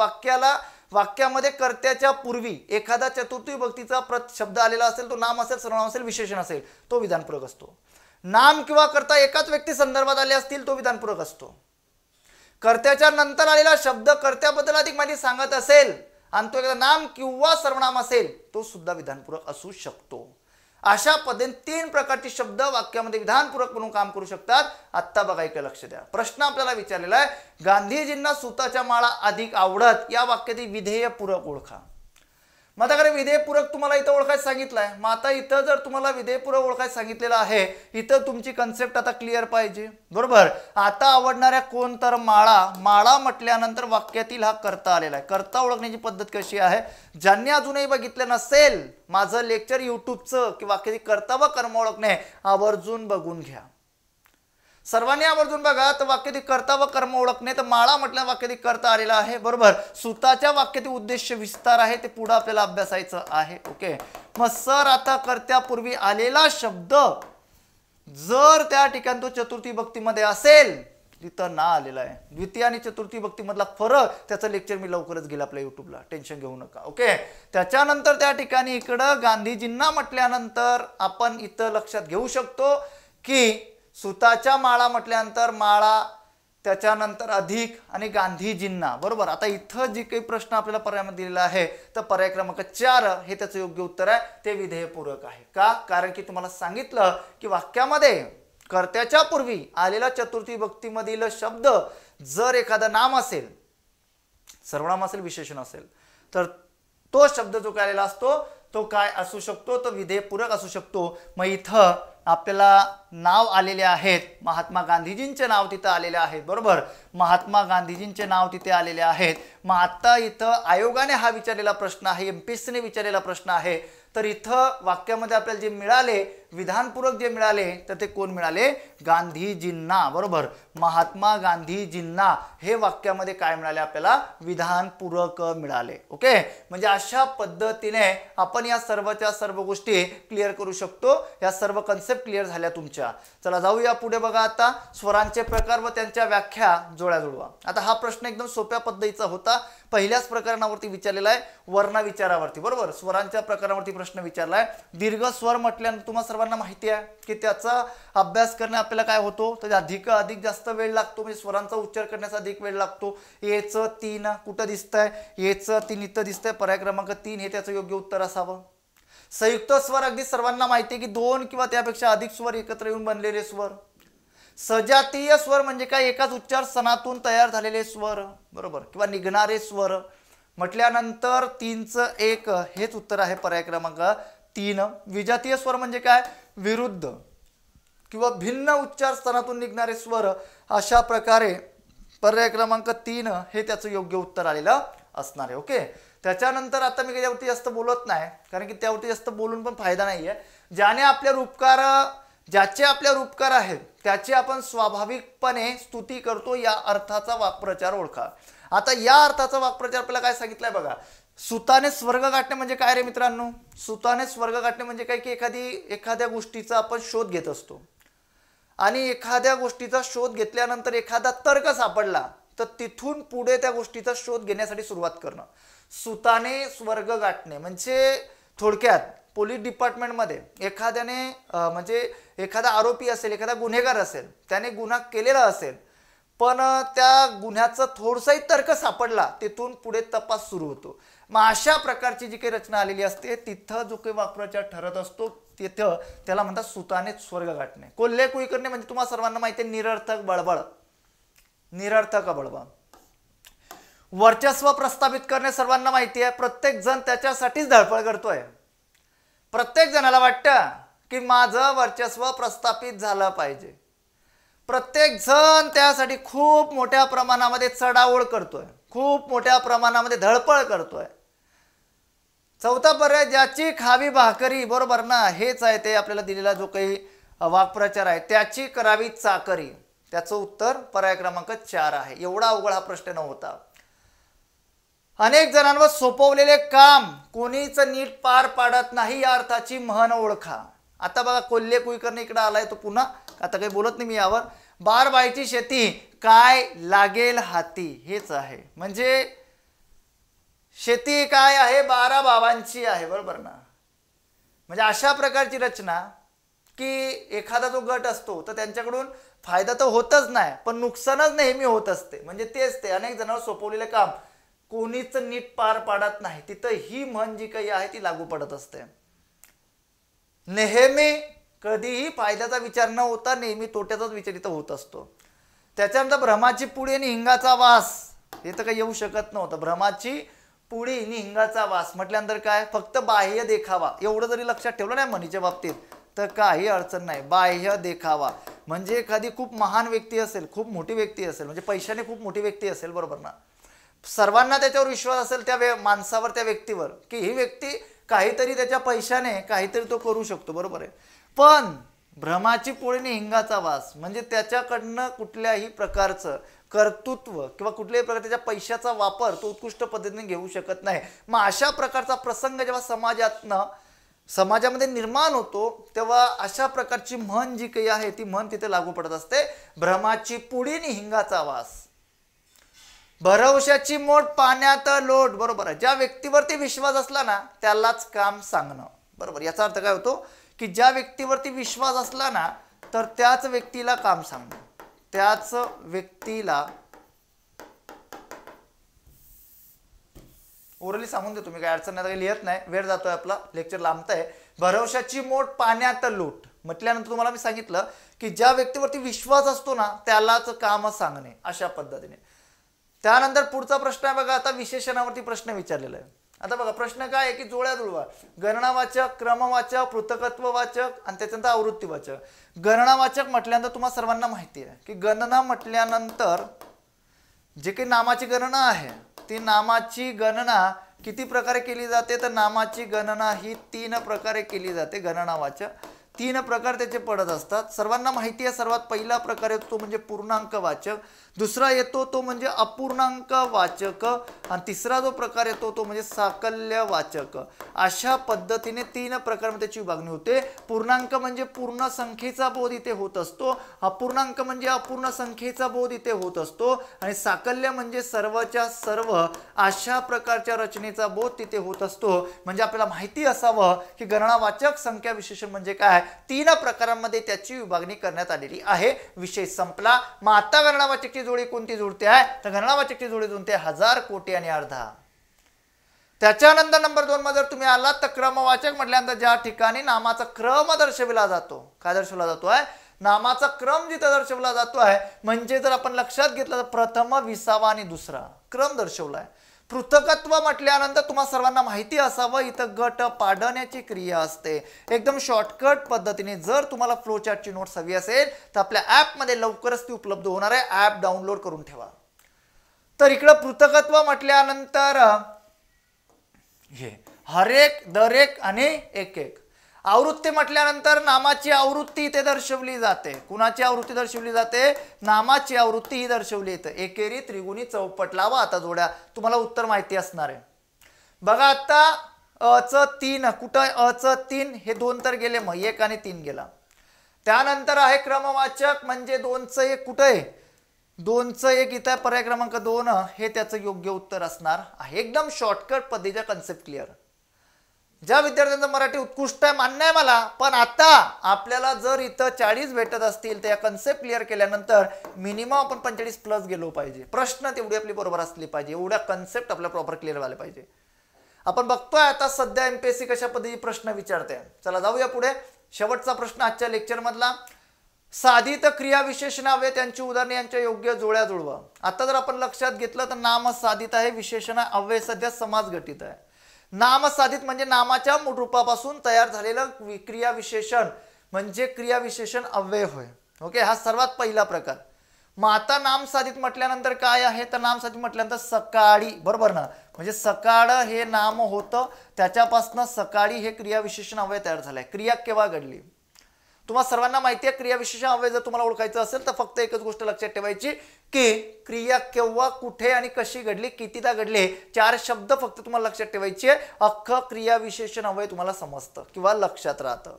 वाक्यामध्ये कर्त्याच्या पूर्वी एखादा चतुर्थी विभक्तीचा शब्द आलेला असेल, तो नाम असेल, सर्वनाम असेल, विशेषण असेल, तो विधानपूरक असतो. नाम किंवा कर्ता एकाच व्यक्ती संदर्भात आले असतील तो विधानपूरक असतो. कर्त्याच्या नंतर आलेला शब्द कर्त्याबद्दल अधिक माहिती सांगत असेल आणि तो एखादा नाम किंवा सर्वनाम असेल तो सुद्धा विधानपूरक असू शकतो. अशा पद्धतीने 3 प्रकारचे शब्द वाक्यामध्ये विधानपूरक म्हणून काम करू शकतात. आत्ता बघा, इकडे लक्ष द्या. प्रश्न आपल्याला विचारलेला आहे, गांधीजींना सुताच्या माळा अधिक आवडत, या वाक्यातील विधेयपूरक ओळखा. मग आता विधेयपूरक तुम्हाला इथं ओळखायला सांगितलंय. मग आता इथं जर तुम्हाला विधेयपूरक ओळखायला सांगितलेलं आहे, इथं तुमची कन्सेप्ट आता क्लिअर पाहिजे, बरोबर. आता आवडणाऱ्या कोण तर माळा म्हटल्यानंतर वाक्यातील हा कर्ता आलेला आहे. कर्ता ओळखण्याची पद्धत कशी आहे? ज्यांनी अजूनही बघितलं नसेल माझं लेक्चर युट्यूबचं की वाक्यातील कर्ता व कर्म ओळखणे, आवर्जून बघून घ्या. सर्वांनी आवर्जून बघा. तर वाक्यातील कर्ता व कर्म ओळखणे. तर माळा म्हटल्या वाक्यातील कर्ता आलेला आहे, बरोबर. सुताच्या वाक्यातील उद्देश विस्तार आहे, ते पुढे आपल्याला अभ्यासायचं आहे. ओके. मग सर आता कर्त्यापूर्वी आलेला शब्द जर त्या ठिकाणी तो चतुर्थी भक्तीमध्ये असेल, तिथं ना आलेला आहे. द्वितीय आणि चतुर्थी भक्ती मधला फरक, त्याचं लेक्चर मी लवकरच गेला आपल्या युट्यूबला, टेन्शन घेऊ नका. ओके. त्याच्यानंतर त्या ठिकाणी इकडं गांधीजींना म्हटल्यानंतर आपण इथं लक्षात घेऊ शकतो की सुताच्या माळा म्हटल्यानंतर माळा, त्याच्यानंतर अधिक आणि गांधीजींना, बरोबर. आता इथं जे काही प्रश्न आपल्याला पर्यायामध्ये दिलेला आहे, तर पर्याय क्रमांक 4 हे त्याचं योग्य उत्तर आहे. ते विधेयपूरक आहे. का? कारण की तुम्हाला सांगितलं की वाक्यामध्ये कर्त्याच्या पूर्वी आलेला चतुर्थी भक्तीमधील शब्द जर एखादा नाम असेल, सर्वनाम असेल, विशेषण असेल, तर तो शब्द जो काय आलेला असतो तो काय असू शकतो, तो विधेयपूरक असू शकतो. मग इथं आपल्याला नाव आलेले आहेत, महात्मा गांधीजींचे नाव तिथं आलेले आहेत, बरोबर. महात्मा गांधीजींचे नाव तिथे आलेले आहेत. मग आता इथं आयोगाने हा विचारलेला प्रश्न आहे, एमपीएससीने विचारलेला प्रश्न आहे. तर इथं वाक्यामध्ये आपल्याला जे मिळाले, विधानपूरक जे मिळाले, तर ते कोण मिळाले? गांधीजींना, बरोबर. महात्मा गांधीजींना हे वाक्यामध्ये काय मिळाले आपल्याला? विधानपूरक मिळाले. ओके. म्हणजे अशा पद्धतीने आपण या सर्वच्या सर्व गोष्टी क्लिअर करू शकतो. या सर्व कन्सेप्ट क्लिअर झाल्या तुमच्या. चला जाऊया पुढे. बघा आता स्वरांचे प्रकार व त्यांच्या व्याख्या जोड्या जुळवा. आता हा प्रश्न एकदम सोप्या पद्धतीचा होता, पहिल्याच प्रकरणावरती विचारलेला आहे, वर्ण विचारावरती, बरोबर. स्वरांच्या प्रकारावरती प्रश्न विचारलाय. दीर्घ स्वर म्हटल्यानंतर तुम्हाला सर्वांना माहिती आहे की त्याचा अभ्यास करणे आपल्याला काय होतो, तर अधिक जास्त वेळ लागतो, म्हणजे स्वरांचा उच्चार करण्याचा अधिक वेळ लागतो. येच 3 कुठं दिसतंय? येच 3 इथं दिसतंय. पर्याय क्रमांक 3 हे त्याचं योग्य उत्तर असावं. संयुक्त स्वर अगदी सर्वांना माहिती आहे की 2 किंवा त्यापेक्षा अधिक स्वर एकत्र येऊन बनलेले स्वर. सजातीय स्वर म्हणजे काय? एकाच उच्चार सणातून तयार झालेले स्वर, बरोबर, किंवा निघणारे स्वर म्हटल्यानंतर 3चं 1 हेच उत्तर आहे, पर्याय क्रमांक 3. विजातीय स्वर म्हणजे काय? विरुद्ध किंवा भिन्न उच्चार स्थानातून निघणारे स्वर. अशा प्रकारे पर्याय क्रमांक 3 हे त्याचं योग्य उत्तर आलेलं असणार आहे. ओके. त्याच्यानंतर आता मी त्यावरती जास्त बोलत नाही, कारण की त्यावरती जास्त बोलून पण फायदा नाहीये. ज्याचे आपल्यावर उपकार आहेत त्याची आपण स्वाभाविकपणे स्तुती करतो, या अर्थाचा वाक्प्रचार ओळखा. आता या अर्थाचा वाक्प्रचार आपल्याला काय सांगितलंय बघा. सुताने स्वर्ग गाठणे म्हणजे काय रे मित्रांनो? सुताने स्वर्ग गाठणे म्हणजे काय की एखाद्या गोष्टीचा आपण शोध घेत असतो आणि एखाद्या गोष्टीचा शोध घेतल्यानंतर एखादा तर्क सापडला तर तिथून पुढे त्या गोष्टीचा शोध घेण्यासाठी सुरुवात करणं. सुताने स्वर्ग गाठणे म्हणजे थोडक्यात पोलीस डिपार्टमेंटमध्ये एखाद्याने म्हणजे एखादा आरोपी असेल, एखादा गुन्हेगार असेल, त्याने गुन्हा केलेला असेल, पण त्या गुन्ह्याचा थोडसाही तर्क सापडला, तिथून पुढे तपास सुरू होतो. मग अशा प्रकारची जी काही रचना आलेली असते तिथं जो काही वाक्प्रचार ठरत असतो तिथं त्याला म्हणतात सुताने स्वर्ग गाठणे. कोल्हे कुई करणे म्हणजे तुम्हाला सर्वांना माहिती आहे, निरर्थक बळबळ, निरर्थक बळबळ. वर्चस्व प्रस्थापित करणे सर्वांना माहिती आहे, प्रत्येक जण त्याच्यासाठीच धडपड करतोय. प्रत्येक जणाला वाटतं की माझं वर्चस्व प्रस्थापित झालं पाहिजे. प्रत्येक जण त्यासाठी खूप मोठ्या प्रमाणामध्ये चढाओढ करतोय, खूप मोठ्या प्रमाणामध्ये धडपड करतोय. चौथा पर्याय ज्याची खावी भाकरी, बरोबर ना, हेच आहे ते आपल्याला दिलेला जो काही वाक्प्रचार आहे, त्याची करावी चाकरी. त्याचं उत्तर पर्याय क्रमांक 4 आहे. एवढा अवघड हा प्रश्न नव्हता. अनेक जणांवर सोपवलेले काम कोणीच नीट पार पाडत नाही, या अर्थाची म्हण ओळखा. आता बघा कोल्हे कुईकर्णी इकडे आलाय, तो पुन्हा आता काही बोलत नाही मी यावर. बारबाईची शेती काय लागेल हाती, हेच आहे. म्हणजे शेती काय आहे? 12 बाबांची आहे, बरोबर ना. म्हणजे अशा प्रकारची रचना की एखादा जो गट असतो तर त्यांच्याकडून फायदा तर होतच नाही, पण नुकसानच नेहमी होत असते. म्हणजे तेच ते अनेक जणांवर सोपवलेले काम कोणीच नीट पार पाडत नाही, तिथं ही म्हण जी काही आहे ती लागू पडत असते. नेहमी कधीही फायद्याचा विचार न होता नेहमी तोट्याचाच विचार इथं होत असतो. त्याच्यानंतर भ्रमाची पुडी आणि हिंगाचा वास, हे तर काही येऊ शकत नव्हतं. भ्रमाची पुडी आणि हिंगाचा वास म्हटल्यानंतर काय? फक्त बाह्य देखावा, एवढं जरी लक्षात ठेवलं नाही म्हणीच्या बाबतीत तर काही अडचण नाही. बाह्य देखावा म्हणजे एखादी खूप महान व्यक्ती असेल, खूप मोठी व्यक्ती असेल, म्हणजे पैशाने खूप मोठी व्यक्ती असेल, बरोबर ना, सर्वांना त्याच्यावर विश्वास असेल त्या माणसावर, त्या व्यक्तीवर, की ही व्यक्ती काहीतरी त्याच्या पैशाने काहीतरी तो करू शकतो, बरोबर आहे. पण भ्रमाची पोळीने हिंगाचा वास म्हणजे त्याच्याकडनं कुठल्याही प्रकारचं कर्तृत्व किंवा कुठल्याही प्रकार त्याच्या पैशाचा वापर तो उत्कृष्ट पद्धतीने घेऊ शकत नाही. मग अशा प्रकारचा प्रसंग जेव्हा समाजामध्ये निर्माण होतो तेव्हा अशा प्रकारची म्हण जी काही आहे ती म्हण तिथे लागू पडत असते. भ्रमाची पुढीनी हिंगाचा वास, भरवशाची मोठ पाण्यात लोट. बरोबर आहे. ज्या व्यक्तीवरती विश्वास असला ना त्यालाच काम सांगणं. बरोबर. याचा अर्थ काय होतो की ज्या व्यक्तीवरती विश्वास असला ना तर त्याच व्यक्तीला काम सांगणं, त्याच व्यक्तीला ओरली सांगून देतो मी, काय अडचण नाही, काही लिहित नाही, वेळ जातोय आपला, लेक्चर लांबतंय. भरवशाची मोठ पाण्यात लोट म्हटल्यानंतर तुम्हाला मी सांगितलं की ज्या व्यक्तीवरती विश्वास असतो ना त्यालाच काम सांगणे, अशा पद्धतीने. त्यानंतर पुढचा प्रश्न आहे बघा, आता विशेषणावरती प्रश्न विचारलेला आहे. आता बघा प्रश्न काय आहे की जोड्या जुळवा, गणनावाचक, क्रमवाचक, पृथकत्ववाचक आणि त्याच्यानंतर आवृत्तीवाचक. गणनावाचक म्हटल्यानंतर तुम्हाला सर्वांना माहिती आहे की गणना म्हटल्यानंतर जे काही नामाची गणना आहे ती नामाची गणना किती प्रकारे केली जाते, तर नामाची गणना ही 3 प्रकारे केली जाते. गणनावाचक 3 प्रकार त्याचे पडत असतात, सर्वांना माहिती आहे. सर्वात पहिला प्रकार येतो तो म्हणजे पूर्णांकवाचक, दुसरा येतो तो म्हणजे अपूर्णांकवाचक आणि तिसरा जो प्रकार येतो तो म्हणजे साकल्यवाचक. अशा पद्धतीने 3 प्रकारामध्ये त्याची विभागणी होते. पूर्णांक म्हणजे पूर्ण संख्येचा बोध इथे होत असतो, अपूर्णांक म्हणजे अपूर्ण संख्येचा बोध इथे होत असतो आणि साकल्य म्हणजे सर्वच्या सर्व अशा प्रकारच्या रचनेचा बोध तिथे होत असतो. म्हणजे आपल्याला माहिती असावं की गणनावाचक संख्या विशेषण म्हणजे काय, 3 प्रकारांमध्ये त्याची विभागणी करण्यात आलेली आहे. विषय संपला. मग आता गणनावाचकची जोडी कोणती जुळते आहे, तर गणनावाचकची जोडी जुळते 1000, कोटी आणि अर्धा. त्याच्यानंतर नंबर 2 मध्ये जर तुम्ही आलात तर क्रमवाचक म्हटल्यानंतर ज्या ठिकाणी नामाचा क्रम दर्शविला जातो, काय दर्शवला जातो आहे, नामाचा क्रम जिथे दर्शवला जातो आहे. म्हणजे जर आपण लक्षात घेतलं तर प्रथम, 20वा आणि दुसरा क्रम दर्शवला आहे. पृथकत्व म्हटल्यानंतर तुम्हाला सर्वांना माहिती असावं इथं गट पाडण्याची क्रिया असते. एकदम शॉर्टकट पद्धतीने जर तुम्हाला फ्लो चार्टची नोट्स हवी असेल तर आपल्या ॲपमध्ये लवकरच ती उपलब्ध होणार आहे, ॲप डाउनलोड करून ठेवा. तर इकडं पृथकत्व म्हटल्यानंतर हे हरेक, दरेक आणि एक एक. आवृत्ती म्हटल्यानंतर नामाची आवृत्ती इथे दर्शवली जाते. कुणाची आवृत्ती दर्शवली जाते, नामाची आवृत्ती ही दर्शवली येते. एकेरी, त्रिगुणी, चौपट लावा आता जोड्या, तुम्हाला उत्तर माहिती असणार आहे. बघा आता अच 3, कुठं अच 3, हे 2 तर गेले, मग 1 आणि 3 गेला. त्यानंतर आहे क्रमवाचक म्हणजे 2चं 1, कुठं आहे, 2चं 1 इथं आहे, पर्याय क्रमांक 2 हे त्याचं योग्य उत्तर असणार आहे. एकदम शॉर्टकट पद्धतीचा कन्सेप्ट क्लिअर. ज्या विद्यार्थ्यांचं मराठी उत्कृष्ट आहे मान्य आहे मला, पण आता आपल्याला जर इथं 40 भेटत असतील तर या कन्सेप्ट क्लिअर केल्यानंतर मिनिमम आपण 45 प्लस गेलो पाहिजे. प्रश्न तेवढी आपली बरोबर असली पाहिजे, एवढ्या कन्सेप्ट आपल्या प्रॉपर क्लिअर व्हायला पाहिजे. आपण बघतोय आता सध्या एमपीएससी कशा पद्धतीने प्रश्न विचारते. चला जाऊया पुढे. शेवटचा प्रश्न आजच्या लेक्चर मधला, साधित क्रिया विशेषणावे त्यांची उदाहरणे यांच्या योग्य जोड्या जुळवा. आता जर आपण लक्षात घेतलं तर नाम साधित आहे, विशेषण अव्यय सध्या समास गठित आहे. नाम साधित म्हणजे नामाच्या मूळ रूपापासून तयार झालेलं क्रिया विशेषण म्हणजे क्रिया विशेषण अव्यय होय. ओके, हा सर्वात पहिला प्रकार. मग आता नाम साधित म्हटल्यानंतर काय आहे, तर नाम साधित म्हटल्यानंतर सकाळी, बरोबर ना, म्हणजे सकाळ हे नाम होतं, त्याच्यापासून सकाळी हे क्रिया विशेषण अव्यय तयार झालाय. क्रिया केव्हा घडली तुम्हाला सर्वांना माहिती आहे. क्रिया विशेषण अव्यय जर तुम्हाला ओळखायचं असेल तर फक्त एकच गोष्ट लक्षात ठेवायची की क्रिया केव्हा, कुठे आणि कशी घडली, कितीदा घडली, 4 शब्द फक्त तुम्हाला लक्षात ठेवायचे. अख्खं क्रिया विशेषण अव्यय तुम्हाला समजतं किंवा लक्षात राहतं.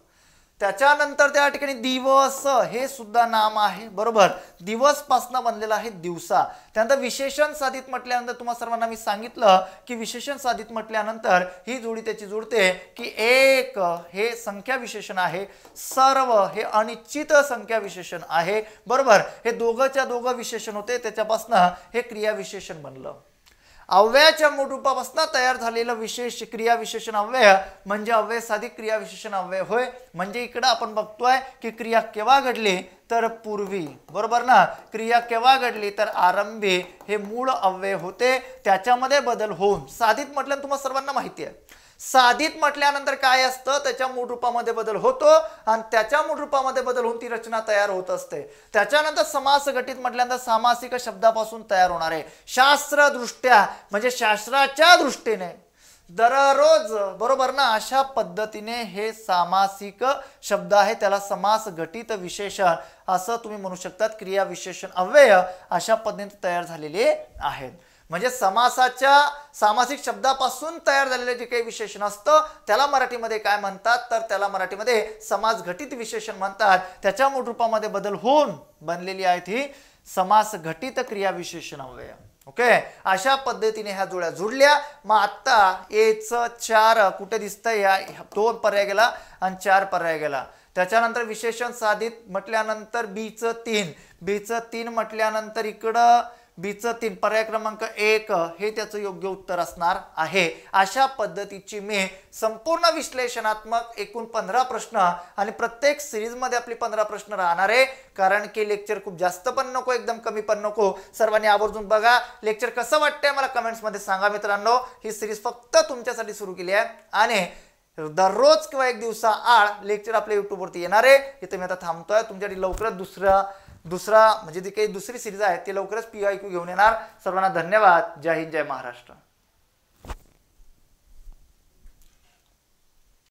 त्याच्यानंतर त्या ठिकाणी दिवस हे सुद्धा नाम आहे, बरोबर, दिवस पासून बनलेला आहे दिवसा. त्यानंतर विशेषण साधित म्हटल्यानंतर तुम्हाला सर्वांना मी सांगितलं की विशेषण साधित म्हटल्यानंतर ही जोडी त्याची जुळते की एक हे संख्या विशेषण आहे, सर्व हे अनिश्चित संख्या विशेषण आहे, बरोबर. हे दोघंच्या दोघं विशेषण होते, त्याच्यापासून हे क्रिया विशेषण बनलं. अव्ययाच्या मूळ रूपापासून तयार झालेलं विशेष क्रिया विशेषण अव्यय म्हणजे अव्यय साधित क्रिया विशेषण अव्यय होय. म्हणजे इकडं आपण बघतोय की क्रिया केव्हा घडली तर पूर्वी, बरोबर ना, क्रिया केव्हा घडली तर आरंभी हे मूळ अव्यय होते, त्याच्यामध्ये बदल होऊन साधित म्हटल्यानंतर तुम्हाला सर्वांना माहिती आहे. साधित म्हटल्यानंतर काय असतं, त्याच्या मूळ रूपामध्ये बदल होतो आणि त्याच्या मूळ रूपामध्ये बदल होऊन ती रचना तयार होत असते. त्याच्यानंतर समास गठित म्हटल्यानंतर सामासिक शब्दापासून तयार होणार आहे. शास्त्रदृष्ट्या म्हणजे शास्त्राच्या दृष्टीने दररोज, बरोबर ना? अशा पद्धतीने हे सामासिक शब्द आहे, त्याला समास घटित विशेषण असं तुम्ही म्हणू शकतात. क्रिया विशेषण अव्यय अशा पद्धतीने तयार झालेले आहेत. म्हणजे सामासिक शब्दापासून तयार झालेले जे काही विशेषण असतं त्याला मराठीमध्ये काय म्हणतात, तर त्याला मराठीमध्ये समास घटित विशेषण म्हणतात. त्याच्या मूळ रूपामध्ये बदल होऊन बनलेली आहेत ही समास घटित क्रिया विशेषण अव्यय. ओके, अशा पद्धतीने ह्या जोड्या जुडल्या. मग आता एच 4 कुठे दिसतंय? या 2 पर्याय गेला आणि 4 पर्याय गेला. त्याच्यानंतर विशेषण साधित म्हटल्यानंतर बीचं 3 म्हटल्यानंतर इकडं बीचं 3 पर्याय क्रमांक 1 हे त्याचं योग्य उत्तर असणार आहे. अशा पद्धतीची मी संपूर्ण विश्लेषणात्मक एकूण 15 प्रश्न आणि प्रत्येक सिरीजमध्ये आपली 15 प्रश्न राहणार आहे. कारण की लेक्चर खूप जास्त पण नको, एकदम कमी पण नको. सर्वांनी आवर्जून बघा. लेक्चर कसं वाटतंय मला कमेंट्समध्ये सांगा मित्रांनो. ही सिरीज फक्त तुमच्यासाठी सुरू केली आहे आणि दररोज किंवा एक दिवसा आड लेक्चर आपल्या युट्यूबवरती येणार आहे. इथे मी आता थांबतोय. तुमच्यासाठी लवकरच दुसरा म्हणजे जी काही दुसरी सिरीज आहे ती लवकरच PYQ घेऊन येणार. सर्वांना धन्यवाद. जय हिंद, जय महाराष्ट्र.